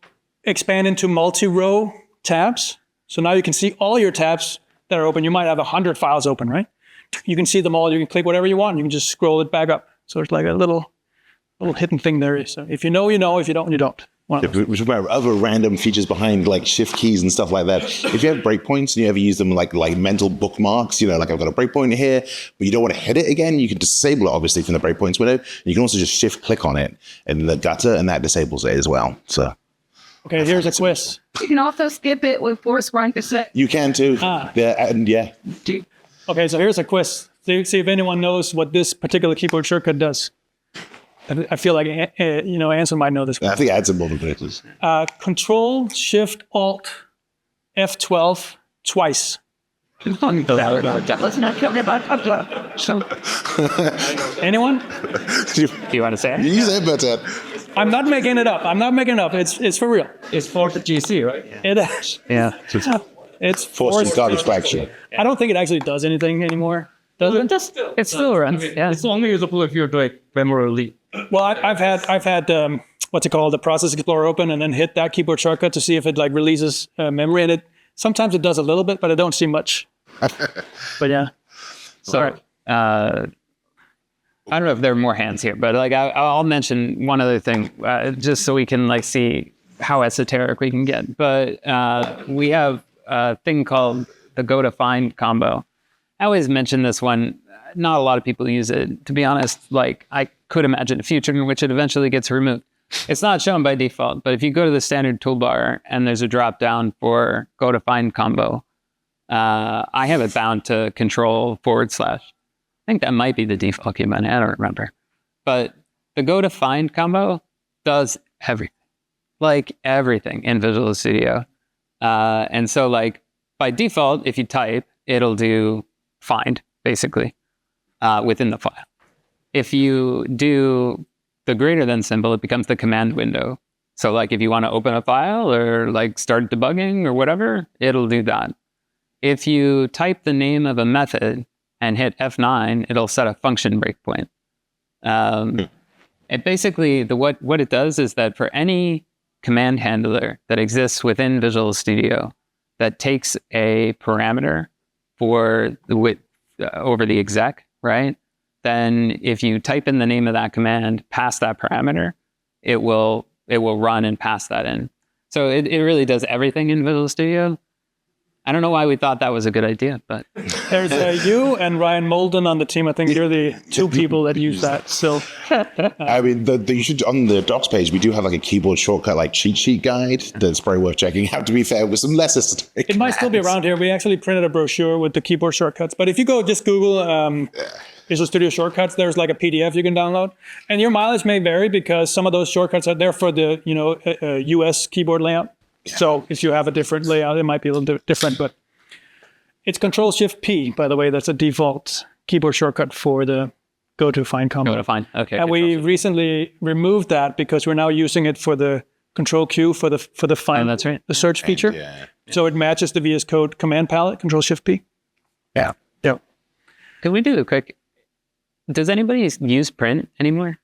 expand into multi-row tabs. So now you can see all your tabs that are open. You might have 100 files open, right? You can see them all. You can click whatever you want. You can just scroll it back up. So it's like a little hidden thing there. So if you know, you know. If you don't, you don't. Which is where other random features behind like shift keys and stuff like that. If you have breakpoints and you ever use them like mental bookmarks, like I've got a breakpoint here, but you don't want to hit it again, you can disable it obviously from the breakpoints window. You can also just shift click on it in the gutter and that disables it as well. So okay, here's a quiz. You can also skip it with force run cassette. you can too. Yeah. Okay, so here's a quiz. See if anyone knows what this particular keyboard shortcut does. I feel like Anson might know this one. I think I had some multipliers. Control Shift Alt F12 twice. Anyone? Do you want to say it? You said better. I'm not making it up. It's for real. It's for the GC, right? It is. Yeah. It's forced satisfaction. I don't think it actually does anything anymore. Does it? It still runs. Yeah. It's only usable if you're doing memory leak. Well, I've had what's it called, the Process Explorer open, and then hit that keyboard shortcut to see if it like releases memory, and sometimes it does a little bit, but I don't see much. But yeah. Sorry. I don't know if there are more hands here, but like I'll mention one other thing just so we can like see how esoteric we can get. But we have a thing called the go to find combo. I always mention this one. Not a lot of people use it. To be honest, like I could imagine a future in which it eventually gets removed. It's not shown by default, but if you go to the standard toolbar and there's a drop down for go to find combo, I have it bound to Control / I think that might be the default key, but I don't remember. But the go to find combo does everything, like everything in Visual Studio. And so like by default, if you type, it'll do find basically within the file. If you do the greater than symbol, it becomes the command window. So like if you want to open a file or like start debugging or whatever, it'll do that. If you type the name of a method and hit F9, it'll set a function breakpoint. And basically what it does is that for any command handler that exists within Visual Studio that takes a parameter for the width over the exec, right? Then if you type in the name of that command past that parameter, it will run and pass that in. So it really does everything in Visual Studio. I don't know why we thought that was a good idea, but there's you and Ryan Molden on the team. I think you're the two people that use that still. I mean, you should on the docs page we do have like a keyboard shortcut like cheat sheet guide that's very worth checking out. To be fair, with some less esoteric. It might still be around here. We actually printed a brochure with the keyboard shortcuts. But if you go just Google Visual Studio shortcuts, there's like a PDF you can download, and your mileage may vary because some of those shortcuts are there for the US keyboard layout. Yeah. So if you have a different layout, it might be a little different, but it's Control-Shift-P, by the way. That's a default keyboard shortcut for the go-to-find combo. Go-to-find, okay. And we recently removed that because we're now using it for the Control-Q for the find, that's right. the search feature. Yeah. So it matches the VS Code command palette, Control-Shift-P. Yeah. Yeah. Can we do a quick... Does anybody use print anymore?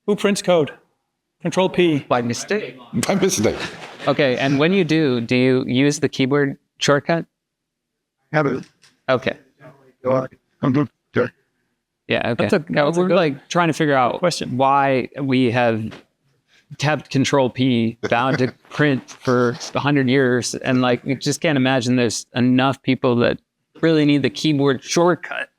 Who prints code? Control-P. By mistake. By mistake. Okay, and when you do you use the keyboard shortcut? Have it. Okay. Sure. Yeah, okay. That's we're like trying to figure out why we have tabbed Control-P bound to print for 100 years, and like we just can't imagine there's enough people that really need the keyboard shortcut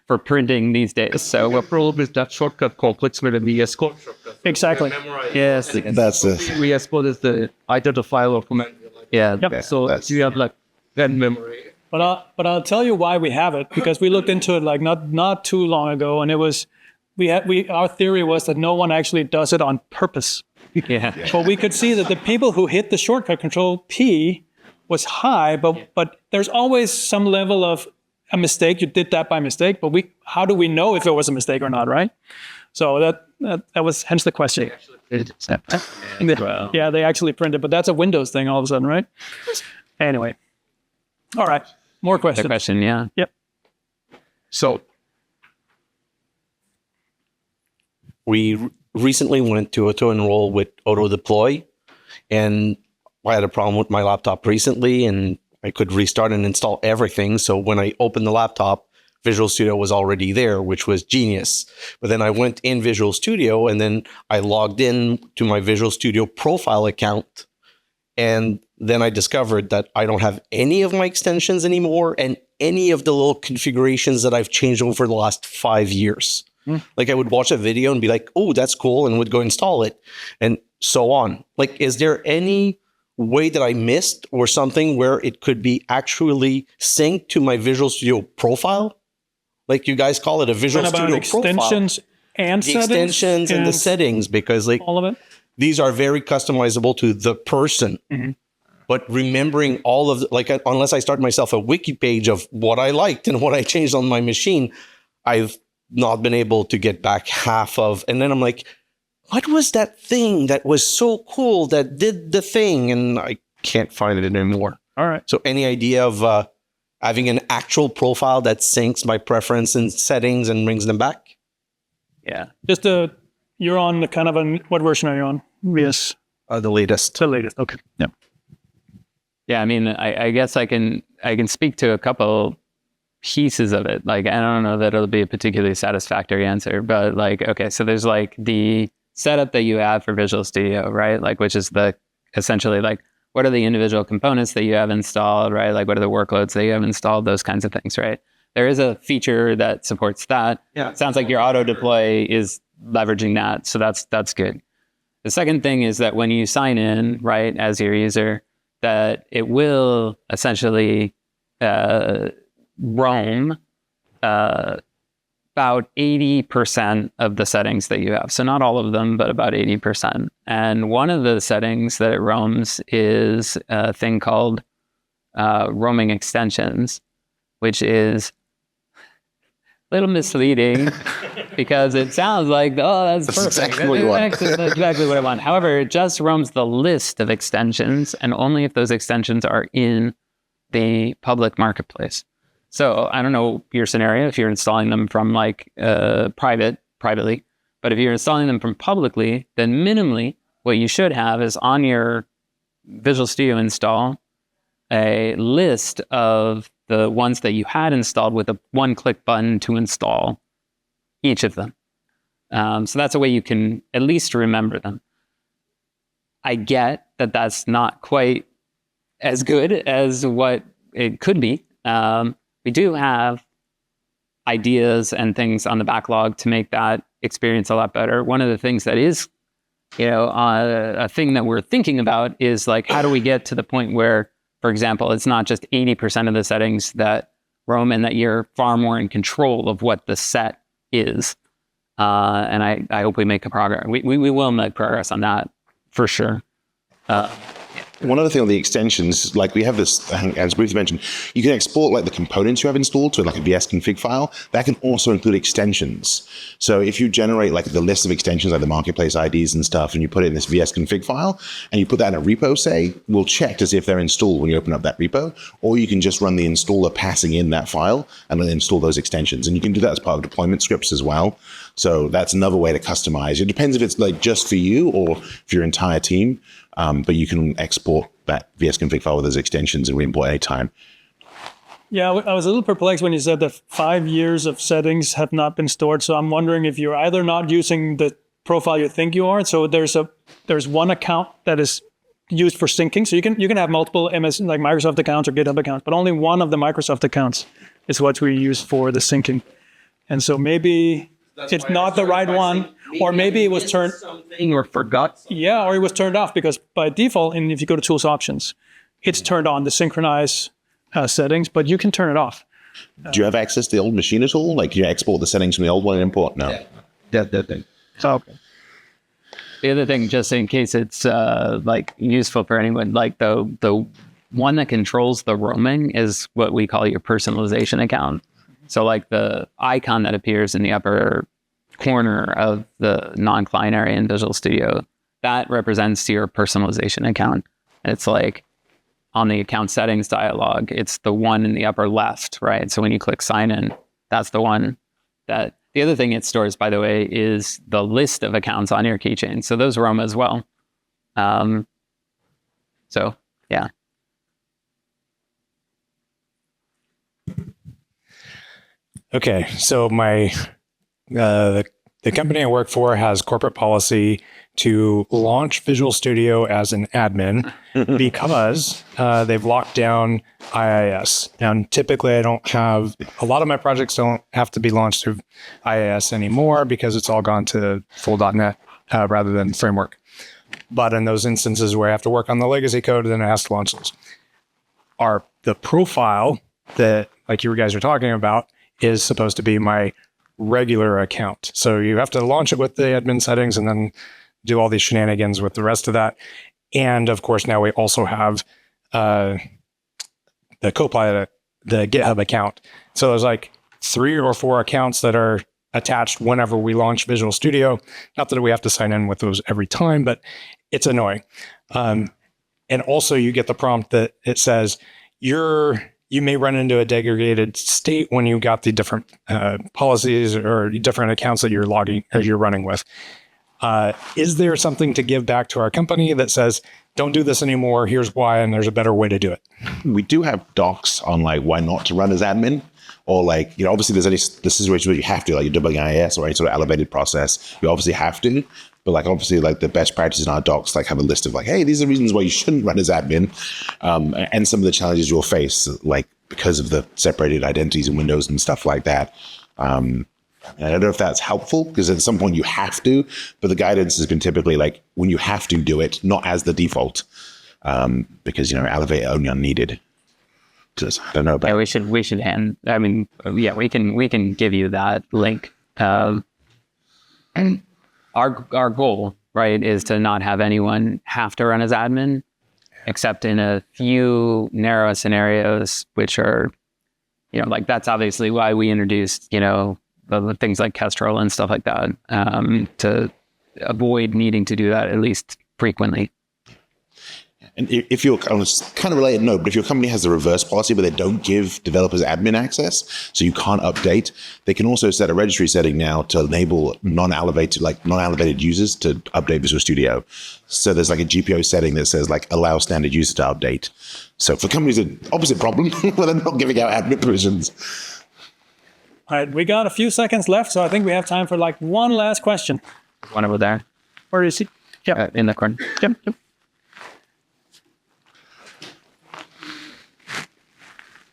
for printing these days. So what problem is that shortcut conflicts with the VS Code shortcut? Exactly. Yes. That's the We export as the either file or command. Yeah. Yep. So you have like that memory. But I'll tell you why we have it, because we looked into it like not too long ago, and it was our theory was that no one actually does it on purpose. Yeah. But we could see that the people who hit the shortcut Control P was high, but there's always some level of a mistake. You did that by mistake, but how do we know if it was a mistake or not, right? So that was hence the question. Yeah, they actually printed, but that's a Windows thing all of a sudden, right? Anyway, all right, more questions. The question, yeah. Yep. So we recently went to auto-enroll with auto-deploy, and I had a problem with my laptop recently, and I could restart and install everything. So when I opened the laptop, Visual Studio was already there, which was genius. But then I went in Visual Studio, and then I logged in to my Visual Studio profile account, and then I discovered that I don't have any of my extensions anymore and any of the little configurations that I've changed over the last 5 years. Like I would watch a video and be like, oh, that's cool, and would go install it, and so on. Like, is there any way that I missed or something where it could be actually synced to my Visual Studio profile? Like you guys call it a Visual Studio extensions profile. And the settings extensions and the settings, because like all of it. These are very customizable to the person. But remembering all of unless I start myself a wiki page of what I liked and what I changed on my machine, I've not been able to get back half of. And then I'm like, what was that thing that was so cool that did the thing? And I can't find it anymore. All right. So any idea of having an actual profile that syncs my preference and settings and brings them back? Yeah. Just you're on the kind of what version are you on? Yes. The latest. The latest. Okay. Yep. Yeah. I mean, I guess I can speak to a couple pieces of it. Like, I don't know that it'll be a particularly satisfactory answer, but like, okay, so there's like the setup that you have for Visual Studio, right? Like, which is essentially like, what are the individual components that you have installed, right? Like, what are the workloads that you have installed, those kinds of things, right? There is a feature that supports that. Yeah. It sounds like your auto deploy is leveraging that. So that's good. The second thing is that when you sign in, right, as your user, that it will essentially roam about 80% of the settings that you have. So not all of them, but about 80%. And one of the settings that it roams is a thing called roaming extensions, which is a little misleading because it sounds like, oh, that's perfect. Exactly what you want. That's exactly what I want. However, it just roams the list of extensions, and only if those extensions are in the public marketplace. So I don't know your scenario if you're installing them from like privately, but if you're installing them from publicly, then minimally what you should have is on your Visual Studio install a list of the ones that you had installed with a one-click button to install each of them. So that's a way you can at least remember them. I get that that's not quite as good as what it could be. We do have ideas and things on the backlog to make that experience a lot better. One of the things that is, a thing that we're thinking about is like, how do we get to the point where, for example, it's not just 80% of the settings that roam and that you're far more in control of what the set is. And I hope we make a progress. We will make progress on that for sure. One other thing on the extensions, like we have this, I think, as Bruce mentioned, you can export like the components you have installed to like a VS config file. That can also include extensions. So if you generate like the list of extensions, like the marketplace IDs and stuff, and you put it in this VS config file, and you put that in a repo, say, we'll check to see if they're installed when you open up that repo, or you can just run the installer passing in that file and then install those extensions. And you can do that as part of deployment scripts as well. So that's another way to customize. It depends if it's like just for you or for your entire team. But you can export that VS config file with those extensions and re-import anytime. Yeah, I was a little perplexed when you said that 5 years of settings have not been stored. So I'm wondering if you're either not using the profile you think you are. So there's one account that is used for syncing. So you can have multiple like Microsoft accounts or GitHub accounts, but only one of the Microsoft accounts is what we use for the syncing. And so maybe it's not the right one, or maybe it was turned something or forgot. Yeah, or it was turned off because by default, and if you go to tools options, it's turned on the synchronize settings, but you can turn it off. Do you have access to the old machine at all? Like, can you export the settings from the old one and import? No. That thing. Okay. The other thing, just in case it's like useful for anyone, like the one that controls the roaming is what we call your personalization account. So like the icon that appears in the upper corner of the non-client area in Visual Studio, that represents your personalization account. It's like on the account settings dialog, it's the one in the upper left, right? So when you click sign in, that's the one that. The other thing it stores, by the way, is the list of accounts on your keychain. So those roam as well. So, yeah. Okay, so my the company I work for has corporate policy to launch Visual Studio as an admin because they've locked down IIS. Now, typically, I don't have a lot of my projects don't have to be launched through IIS anymore because it's all gone to full.NET rather than framework. But in those instances where I have to work on the legacy code, then it has to launch those. The profile that, like you guys are talking about, is supposed to be my regular account. So you have to launch it with the admin settings and then do all these shenanigans with the rest of that. And of course, now we also have the Copilot, the GitHub account. So there's like 3 or 4 accounts that are attached whenever we launch Visual Studio. Not that we have to sign in with those every time, but it's annoying. And also you get the prompt that it says, you may run into a degraded state when you got the different policies or different accounts that you're logging or you're running with. Is there something to give back to our company that says, don't do this anymore, here's why, and there's a better way to do it? We do have docs on like why not to run as admin, or like, you know, obviously there's any the situation where you have to, like you're debugging IIS or any sort of elevated process, you obviously have to. But like obviously like the best practices in our docs like have a list of like, hey, these are reasons why you shouldn't run as admin, and some of the challenges you'll face like because of the separated identities in Windows and stuff like that. And I don't know if that's helpful because at some point you have to, but the guidance has been typically like when you have to do it, not as the default, because, you know, elevate only unneeded. Just, I don't know about. Yeah, we should end. I mean, yeah, we can give you that link. And our goal, right, is to not have anyone have to run as admin, except in a few narrow scenarios, which are, you know, like that's obviously why we introduced, you know, the things like Kestrel and stuff like that, to avoid needing to do that at least frequently. And if you're kind of related, no, but if your company has the reverse policy where they don't give developers admin access, so you can't update, they can also set a registry setting now to enable non-elevated users to update Visual Studio. So there's like a GPO setting that says like allow standard users to update. So for companies, the opposite problem where they're not giving out admin permissions. All right, we got a few seconds left, so I think we have time for like one last question. One over there. Where is he? Yeah, in the corner. Yep.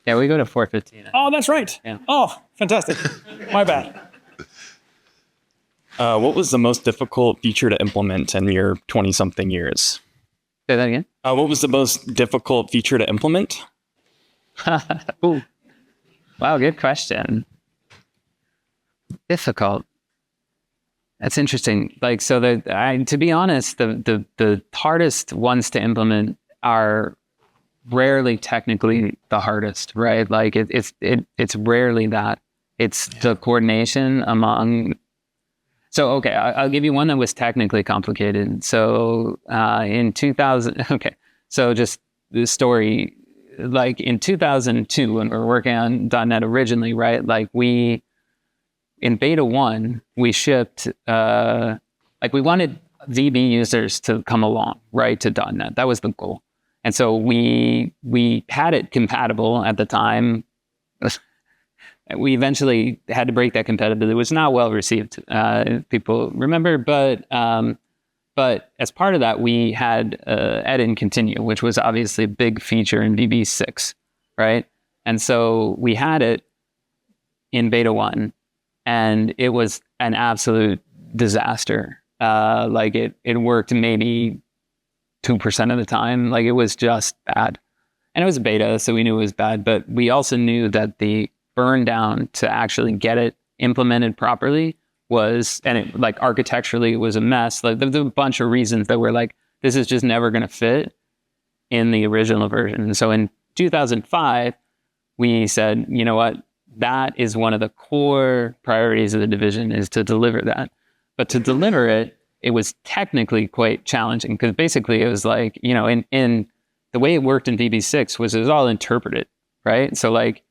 Yeah, we go to 4:15. Oh, that's right. Yeah. Oh, fantastic. My bad. What was the most difficult feature to implement in your 20-something years? Say that again? What was the most difficult feature to implement? Ooh. Wow, good question. Difficult. That's interesting. Like, so to be honest, the hardest ones to implement are rarely technically the hardest, right? Like it's rarely that. It's the coordination among. So okay, I'll give you one that was technically complicated. So in 2000, okay, so just the story. Like in 2002, when we were working on .NET originally, right? Like in beta 1, we shipped, like we wanted VB users to come along, right, to .NET. That was the goal. And so we had it compatible at the time. We eventually had to break that compatibility. It was not well received, people remember, but as part of that, we had edit continue, which was obviously a big feature in VB6, right? And so we had it in beta 1, and it was an absolute disaster. Like it worked maybe 2% of the time. Like it was just bad. And it was a beta, so we knew it was bad, but we also knew that the burn down to actually get it implemented properly was, and it, like architecturally, it was a mess. Like there's a bunch of reasons that we're like, this is just never going to fit in the original version. And so in 2005, we said, you know what, that is one of the core priorities of the division, is to deliver that. But to deliver it, it was technically quite challenging, because basically it was like, you know, in the way it worked in VB6 was it was all interpreted, right? So like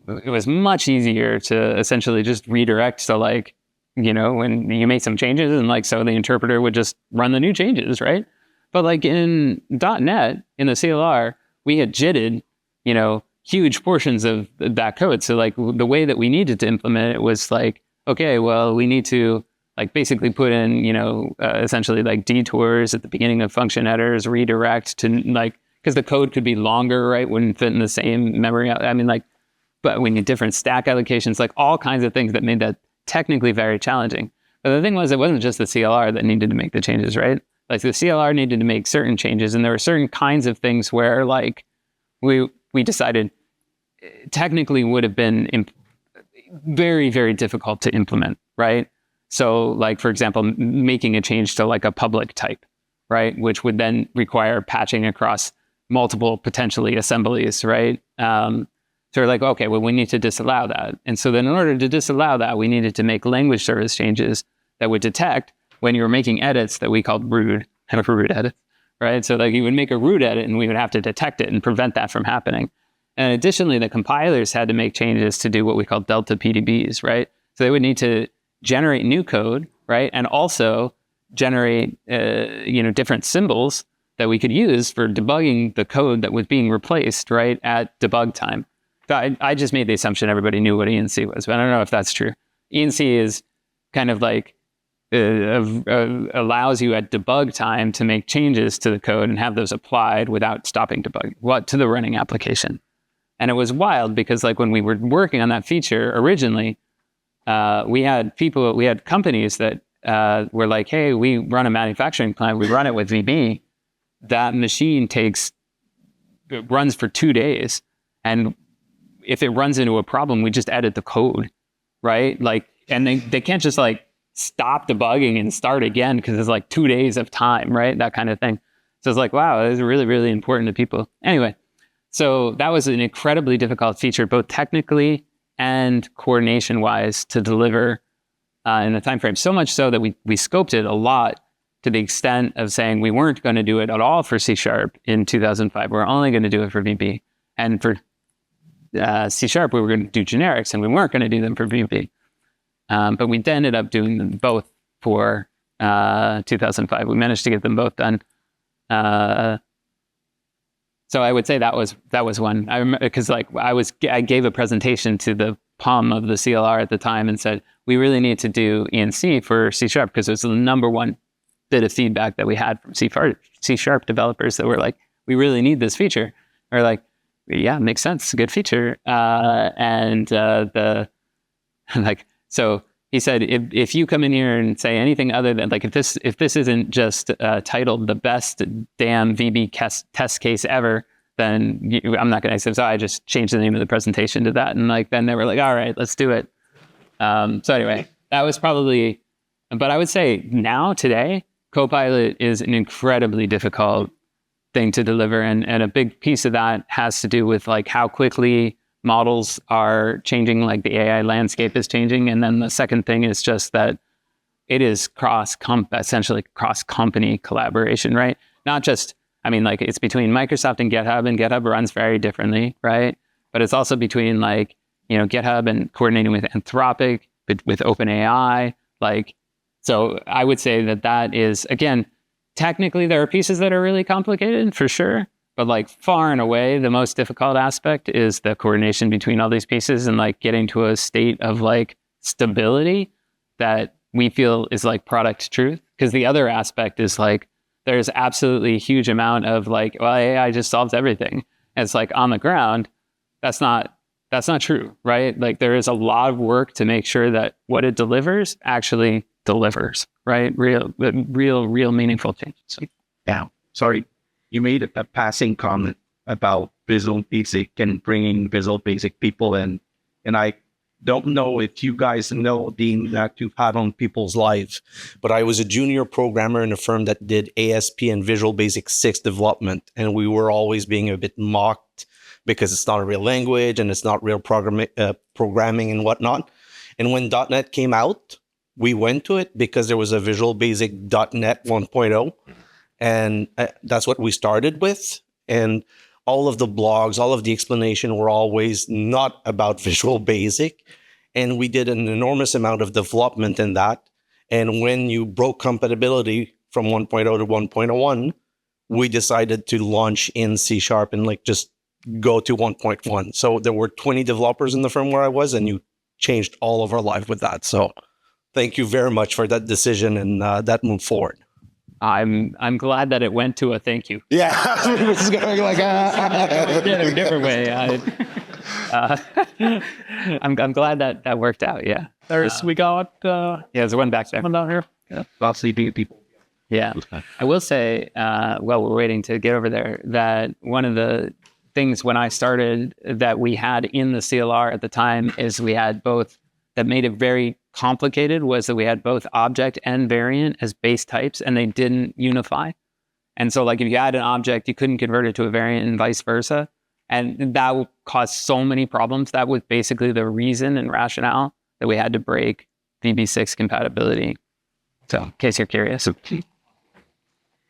it was much easier to essentially just redirect to like, you know, when you made some changes and like, so the interpreter would just run the new changes, right? But like in .NET, in the CLR, we had JITted, you know, huge portions of that code. So like the way that we needed to implement it was like, okay, well, we need to like basically put in, you know, essentially like detours at the beginning of function headers, redirect to like, because the code could be longer, right? Wouldn't fit in the same memory. I mean, like, but we need different stack allocations, like all kinds of things that made that technically very challenging. But the thing was, it wasn't just the CLR that needed to make the changes, right? Like the CLR needed to make certain changes, and there were certain kinds of things where like we decided technically would have been very, very difficult to implement, right? So like, for example, making a change to like a public type, right? Which would then require patching across multiple potentially assemblies, right? So we're like, okay, well, we need to disallow that. And so then in order to disallow that, we needed to make language service changes that would detect when you were making edits that we called root edits, right? So like you would make a root edit and we would have to detect it and prevent that from happening. And additionally, the compilers had to make changes to do what we call delta PDBs, right? So they would need to generate new code, right? And also generate, you know, different symbols that we could use for debugging the code that was being replaced, right, at debug time. I just made the assumption everybody knew what ENC was, but I don't know if that's true. ENC is kind of like allows you at debug time to make changes to the code and have those applied without stopping debugging, to the running application. And it was wild because like when we were working on that feature originally, we had companies that were like, hey, we run a manufacturing plant, we run it with VB. That machine runs for 2 days. And if it runs into a problem, we just edit the code, right? Like, and they can't just like stop debugging and start again because it's like 2 days of time, right? That kind of thing. So it's like, wow, this is really, really important to people. Anyway, so that was an incredibly difficult feature, both technically and coordination-wise to deliver in the time frame. So much so that we scoped it a lot to the extent of saying we weren't going to do it at all for C# in 2005. We're only going to do it for VB. And for C# we were going to do generics, and we weren't going to do them for VB. But we ended up doing them both for 2005. We managed to get them both done. So I would say that was one. I remember because like I gave a presentation to the POM of the CLR at the time and said we really need to do ENC for C# because it was the number one bit of feedback that we had from C# developers that were like, we really need this feature. Or like, yeah, it makes sense, good feature. So he said, if you come in here and say anything other than like, if this isn't just titled the best damn VB test case ever, then I'm not going to say. So I just changed the name of the presentation to that. And like, then they were like, all right, let's do it. So anyway, that was probably, but I would say now today, Copilot is an incredibly difficult thing to deliver. And a big piece of that has to do with like how quickly models are changing, like the AI landscape is changing. And then the second thing is just that it is essentially cross-company collaboration, right? Not just, I mean, like it's between Microsoft and GitHub runs very differently, right? But it's also between like, you know, GitHub and coordinating with Anthropic, with OpenAI, like, so I would say that is, again, technically there are pieces that are really complicated for sure, but like far and away, the most difficult aspect is the coordination between all these pieces and like getting to a state of like stability that we feel is like product truth. Because the other aspect is like, there's absolutely a huge amount of like, well, AI just solves everything. And it's like on the ground, that's not That's not true, right? Like there is a lot of work to make sure that what it delivers actually delivers, right? Real meaningful changes. Yeah. Sorry, you made a passing comment about Visual Basic and bringing Visual Basic people in, and I don't know if you guys know the impact you've had on people's lives, but I was a junior programmer in a firm that did ASP and Visual Basic 6 development, and we were always being a bit mocked because it's not a real language and it's not real programming and whatnot. And when .NET came out, we went to it because there was a Visual Basic .NET 1.0, and that's what we started with. And all of the blogs, all of the explanation were always not about Visual Basic. And we did an enormous amount of development in that. And when you broke compatibility from 1.0 to 1.1, we decided to launch in C# and like just go to 1.1. So there were 20 developers in the firm where I was, and you changed all of our life with that. So thank you very much for that decision and that move forward. I'm glad that it went to a thank you. Yeah, this is going like in a different way. I'm glad that worked out. Yeah, we got yeah. There's one back there. One down here. Yeah, lots of people. Yeah, I will say while we're waiting to get over there, that one of the things when I started that we had in the CLR at the time is we had both. That made it very complicated was that we had both object and variant as base types, and they didn't unify. And so like if you had an object, you couldn't convert it to a variant and vice versa. And that would cause so many problems. That was basically the reason and rationale that we had to break VB6 compatibility. So in case you're curious.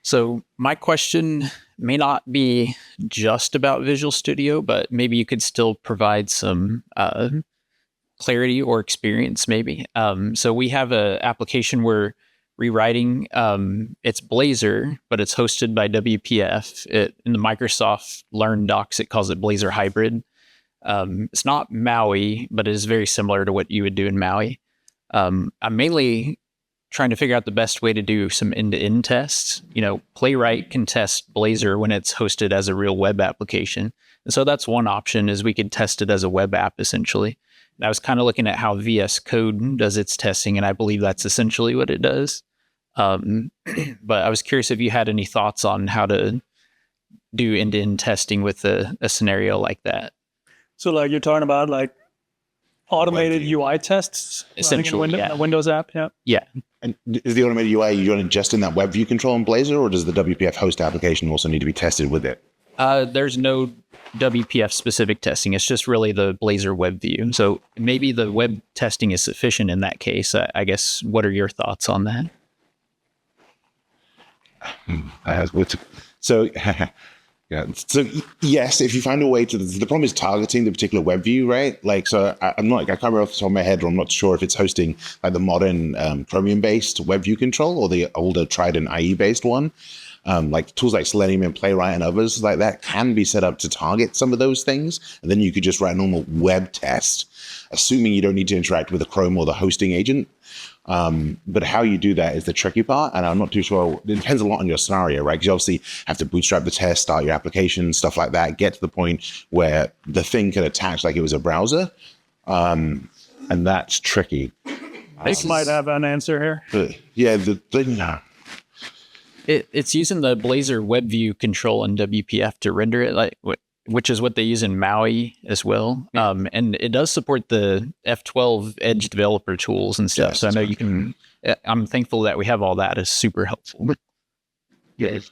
So my question may not be just about Visual Studio, but maybe you could still provide some clarity or experience maybe. So we have an application we're rewriting. It's Blazor, but it's hosted by WPF. In the Microsoft Learn docs, it calls it Blazor Hybrid. It's not Maui, but it is very similar to what you would do in Maui. I'm mainly trying to figure out the best way to do some end-to-end tests. You know, Playwright can test Blazor when it's hosted as a real web application. And so that's one option, is we could test it as a web app essentially. And I was kind of looking at how VS Code does its testing, and I believe that's essentially what it does. But I was curious if you had any thoughts on how to do end-to-end testing with a scenario like that. So like you're talking about like automated UI tests? Essentially, running in a Windows app, yeah. Yeah. And is the automated UI you running just in that web view control in Blazor, or does the WPF host application also need to be tested with it? There's no WPF specific testing. It's just really the Blazor web view. So maybe the web testing is sufficient in that case. I guess, what are your thoughts on that? So, yeah. So yes, if you find a way to, the problem is targeting the particular web view, right? Like, so I can't remember off the top of my head, or I'm not sure if it's hosting like the modern Chromium-based web view control or the older Trident IE-based one. Like tools like Selenium and Playwright and others like that can be set up to target some of those things. And then you could just write a normal web test, assuming you don't need to interact with the Chrome or the hosting agent. But how you do that is the tricky part. And I'm not too sure. It depends a lot on your scenario, right? Because you obviously have to bootstrap the test, start your application, stuff like that, get to the point where the thing can attach like it was a browser. And that's tricky. This might have an answer here. But yeah, the thing. It's using the Blazor web view control in WPF to render it, which is what they use in Maui as well. And it does support the F12 Edge developer tools and stuff. Yes, so I know you can. I'm thankful that we have all that. Is super helpful. Yes,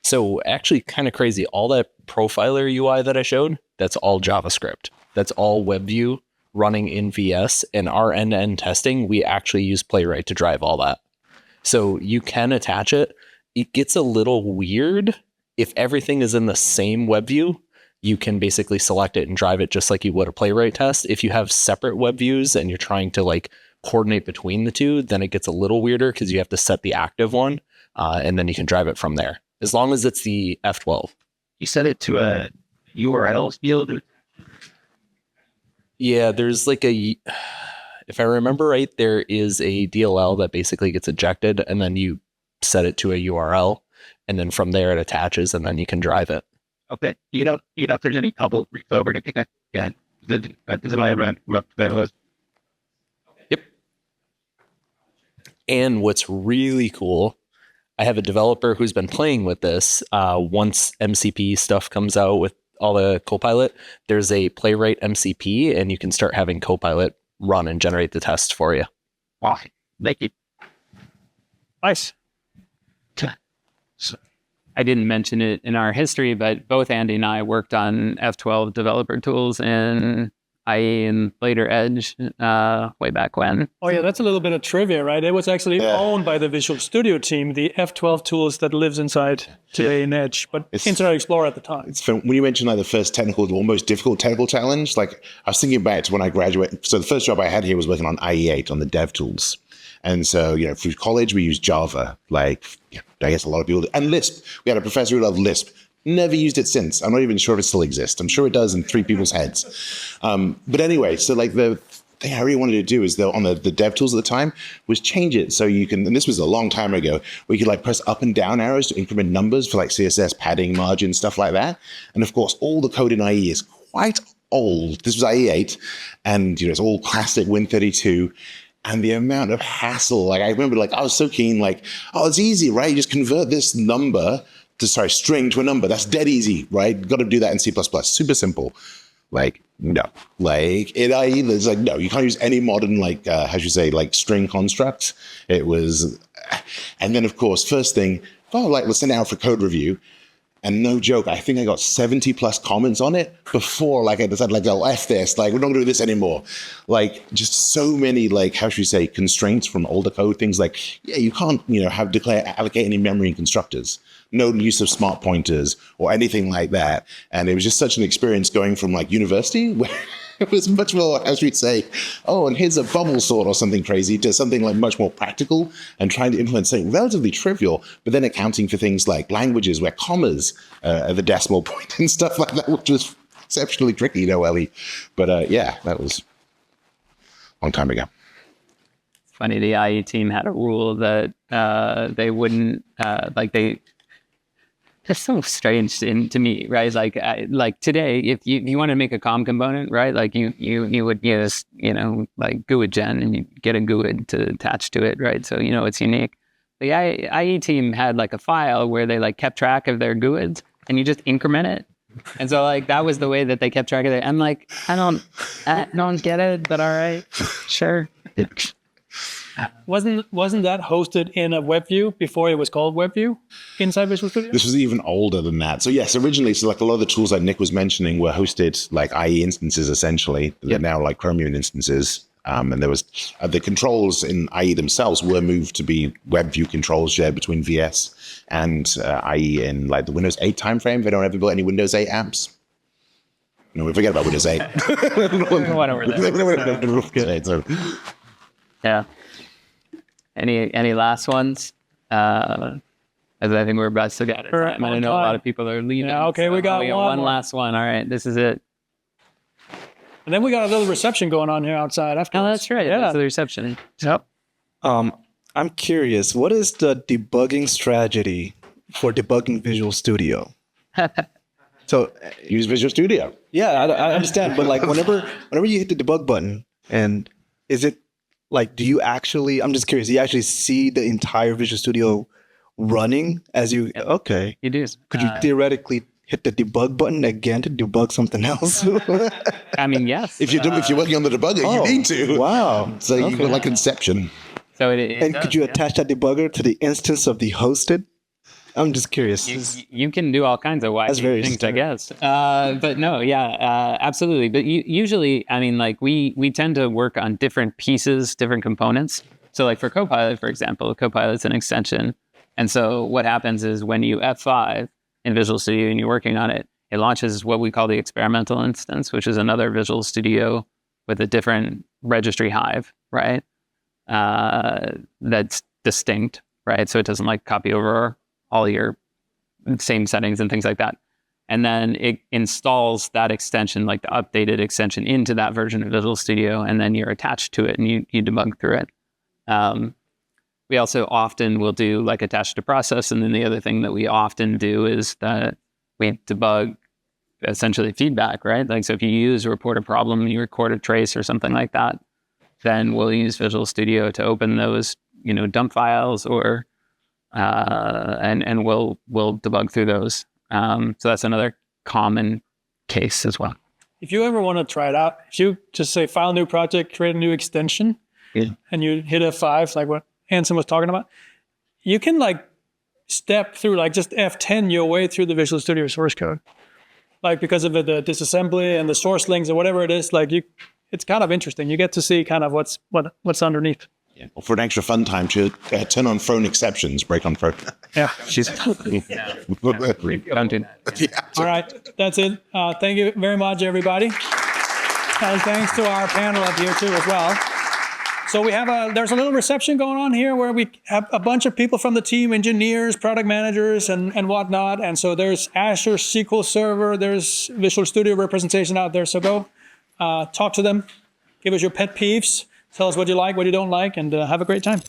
So actually kind of crazy. All that profiler UI that I showed, that's all JavaScript. That's all WebView running in VS. And our end-to-end testing, we actually use Playwright to drive all that. So you can attach it. It gets a little weird. If everything is in the same web view, you can basically select it and drive it just like you would a Playwright test. If you have separate web views and you're trying to like coordinate between the two, then it gets a little weirder because you have to set the active one and then you can drive it from there. As long as it's the F12. You set it to a URL field? Yeah, there's like if I remember right, there is a DLL that basically gets ejected and then you set it to a URL. and then from there it attaches, and then you can drive it. Okay. You know if there's any public over to pick again. This is my run. Yep. And what's really cool, I have a developer who's been playing with this. Once MCP stuff comes out with all the Copilot, there's a Playwright MCP, and you can start having Copilot run and generate the tests for you. Wow. Thank you. Nice. I didn't mention it in our history, but both Andy and I worked on F12 developer tools in IE and later Edge way back when. Oh yeah, that's a little bit of trivia, right? It was actually owned by the Visual Studio team, the F12 tools that lives inside today in Edge, but Internet Explorer at the time. It's fun. When you mentioned like the first technical, or most difficult technical challenge, like I was thinking back to when I graduated. So the first job I had here was working on IE8 on the dev tools. And so, through college, we used Java, I guess a lot of people did. And Lisp. We had a professor who loved Lisp. Never used it since. I'm not even sure if it still exists. I'm sure it does in 3 people's heads. But anyway, so the thing I really wanted to do is on the dev tools at the time was change it so you can, and this was a long time ago, where you could press up and down arrows to increment numbers for CSS, padding, margin, stuff like that. And of course, all the code in IE is quite old. This was IE8, and it's all classic Win32. And the amount of hassle, I remember, I was so keen, it's easy, right? You just convert this string to a number. That's dead easy, right? Got to do that in C++. Super simple. No. In IE, there's no, you can't use any modern, string construct. It was, and then of course, first thing, let's send it out for code review. And no joke, I think I got 70 plus comments on it before I decided oh, F this, we're not gonna do this anymore. Just so many constraints from older code, things you can't, allocate any memory in constructors. No use of smart pointers or anything like that. And it was just such an experience going from university where it was much more, as we'd say, and here's a bubble sort or something crazy, to something much more practical and trying to implement something relatively trivial, but then accounting for things like languages where commas are the decimal point and stuff like that, which was exceptionally tricky, Ellie. But that was a long time ago. Funny, the IE team had a rule that they wouldn't, that's so strange to me, right? Today, if you want to make a COM component, right? You would use, GUID-gen, and you get a GUID to attach to it, right? So, it's unique. The IE team had a file where they kept track of their GUIDs, and you just increment it. And so that was the way that they kept track of it. I'm I don't get it, but all right, sure. Wasn't that hosted in a WebView before it was called WebView inside Visual Studio? This was even older than that. So yes, originally, a lot of the tools Nick was mentioning were hosted IE instances essentially. They're now Chromium instances. And there was the controls in IE themselves were moved to be WebView controls shared between VS and IE in the Windows 8 timeframe. They don't ever build any Windows 8 apps. No, we forget about Windows 8. Yeah. Any last ones? As I think we're about to get it. I know a lot of people are leaving. Yeah, okay, we got one last one. All right, this is it. And then we got a little reception going on here outside after. Oh, that's right. Yeah, that's the reception. Yep. I'm curious, what is the debugging strategy for debugging Visual Studio? So use Visual Studio. Yeah, I understand, but whenever you hit the debug button, and is it do you actually? I'm just curious. Do you actually see the entire Visual Studio running as you? Yep. Okay, you do. Could you theoretically hit the debug button again to debug something else? Yes. If you're working on the debugger, you need to. Wow. So you've got Inception. So could you attach that debugger to the instance of the hosted? I'm just curious. You can do all kinds of wacky things, I guess. But no, absolutely. But usually, we tend to work on different pieces, different components. So for Copilot, for example, Copilot's an extension. And so what happens is when you F5 in Visual Studio and you're working on it, it launches what we call the experimental instance, which is another Visual Studio with a different registry hive, right? That's distinct, right? So it doesn't copy over all your same settings and things like that. And then it installs that extension, the updated extension, into that version of Visual Studio, and then you're attached to it and you debug through it. We also often will do like attach to process. And then the other thing that we often do is that we debug essentially feedback, right? Like, so if you use a report a problem, you record a trace or something like that, then we'll use Visual Studio to open those, dump files or, and we'll debug through those. So that's another common case as well. If you ever want to try it out, if you just say file new project, create a new extension, and you hit F5, like what Anson was talking about, you can like step through, like just F10 your way through the Visual Studio source code. Like because of the disassembly and the source links or whatever it is, like it's kind of interesting. You get to see kind of what's underneath. Yeah. Well, for an extra fun time, to turn on thrown exceptions, break on thrown. Yeah. Don't do that. Yeah. All right. That's it. Thank you very much, everybody. And thanks to our panel up here too as well. So we have there's a little reception going on here where we have a bunch of people from the team, engineers, product managers, and whatnot. And so there's Azure SQL Server, there's Visual Studio representation out there. So go talk to them, give us your pet peeves, tell us what you like, what you don't like, and have a great time.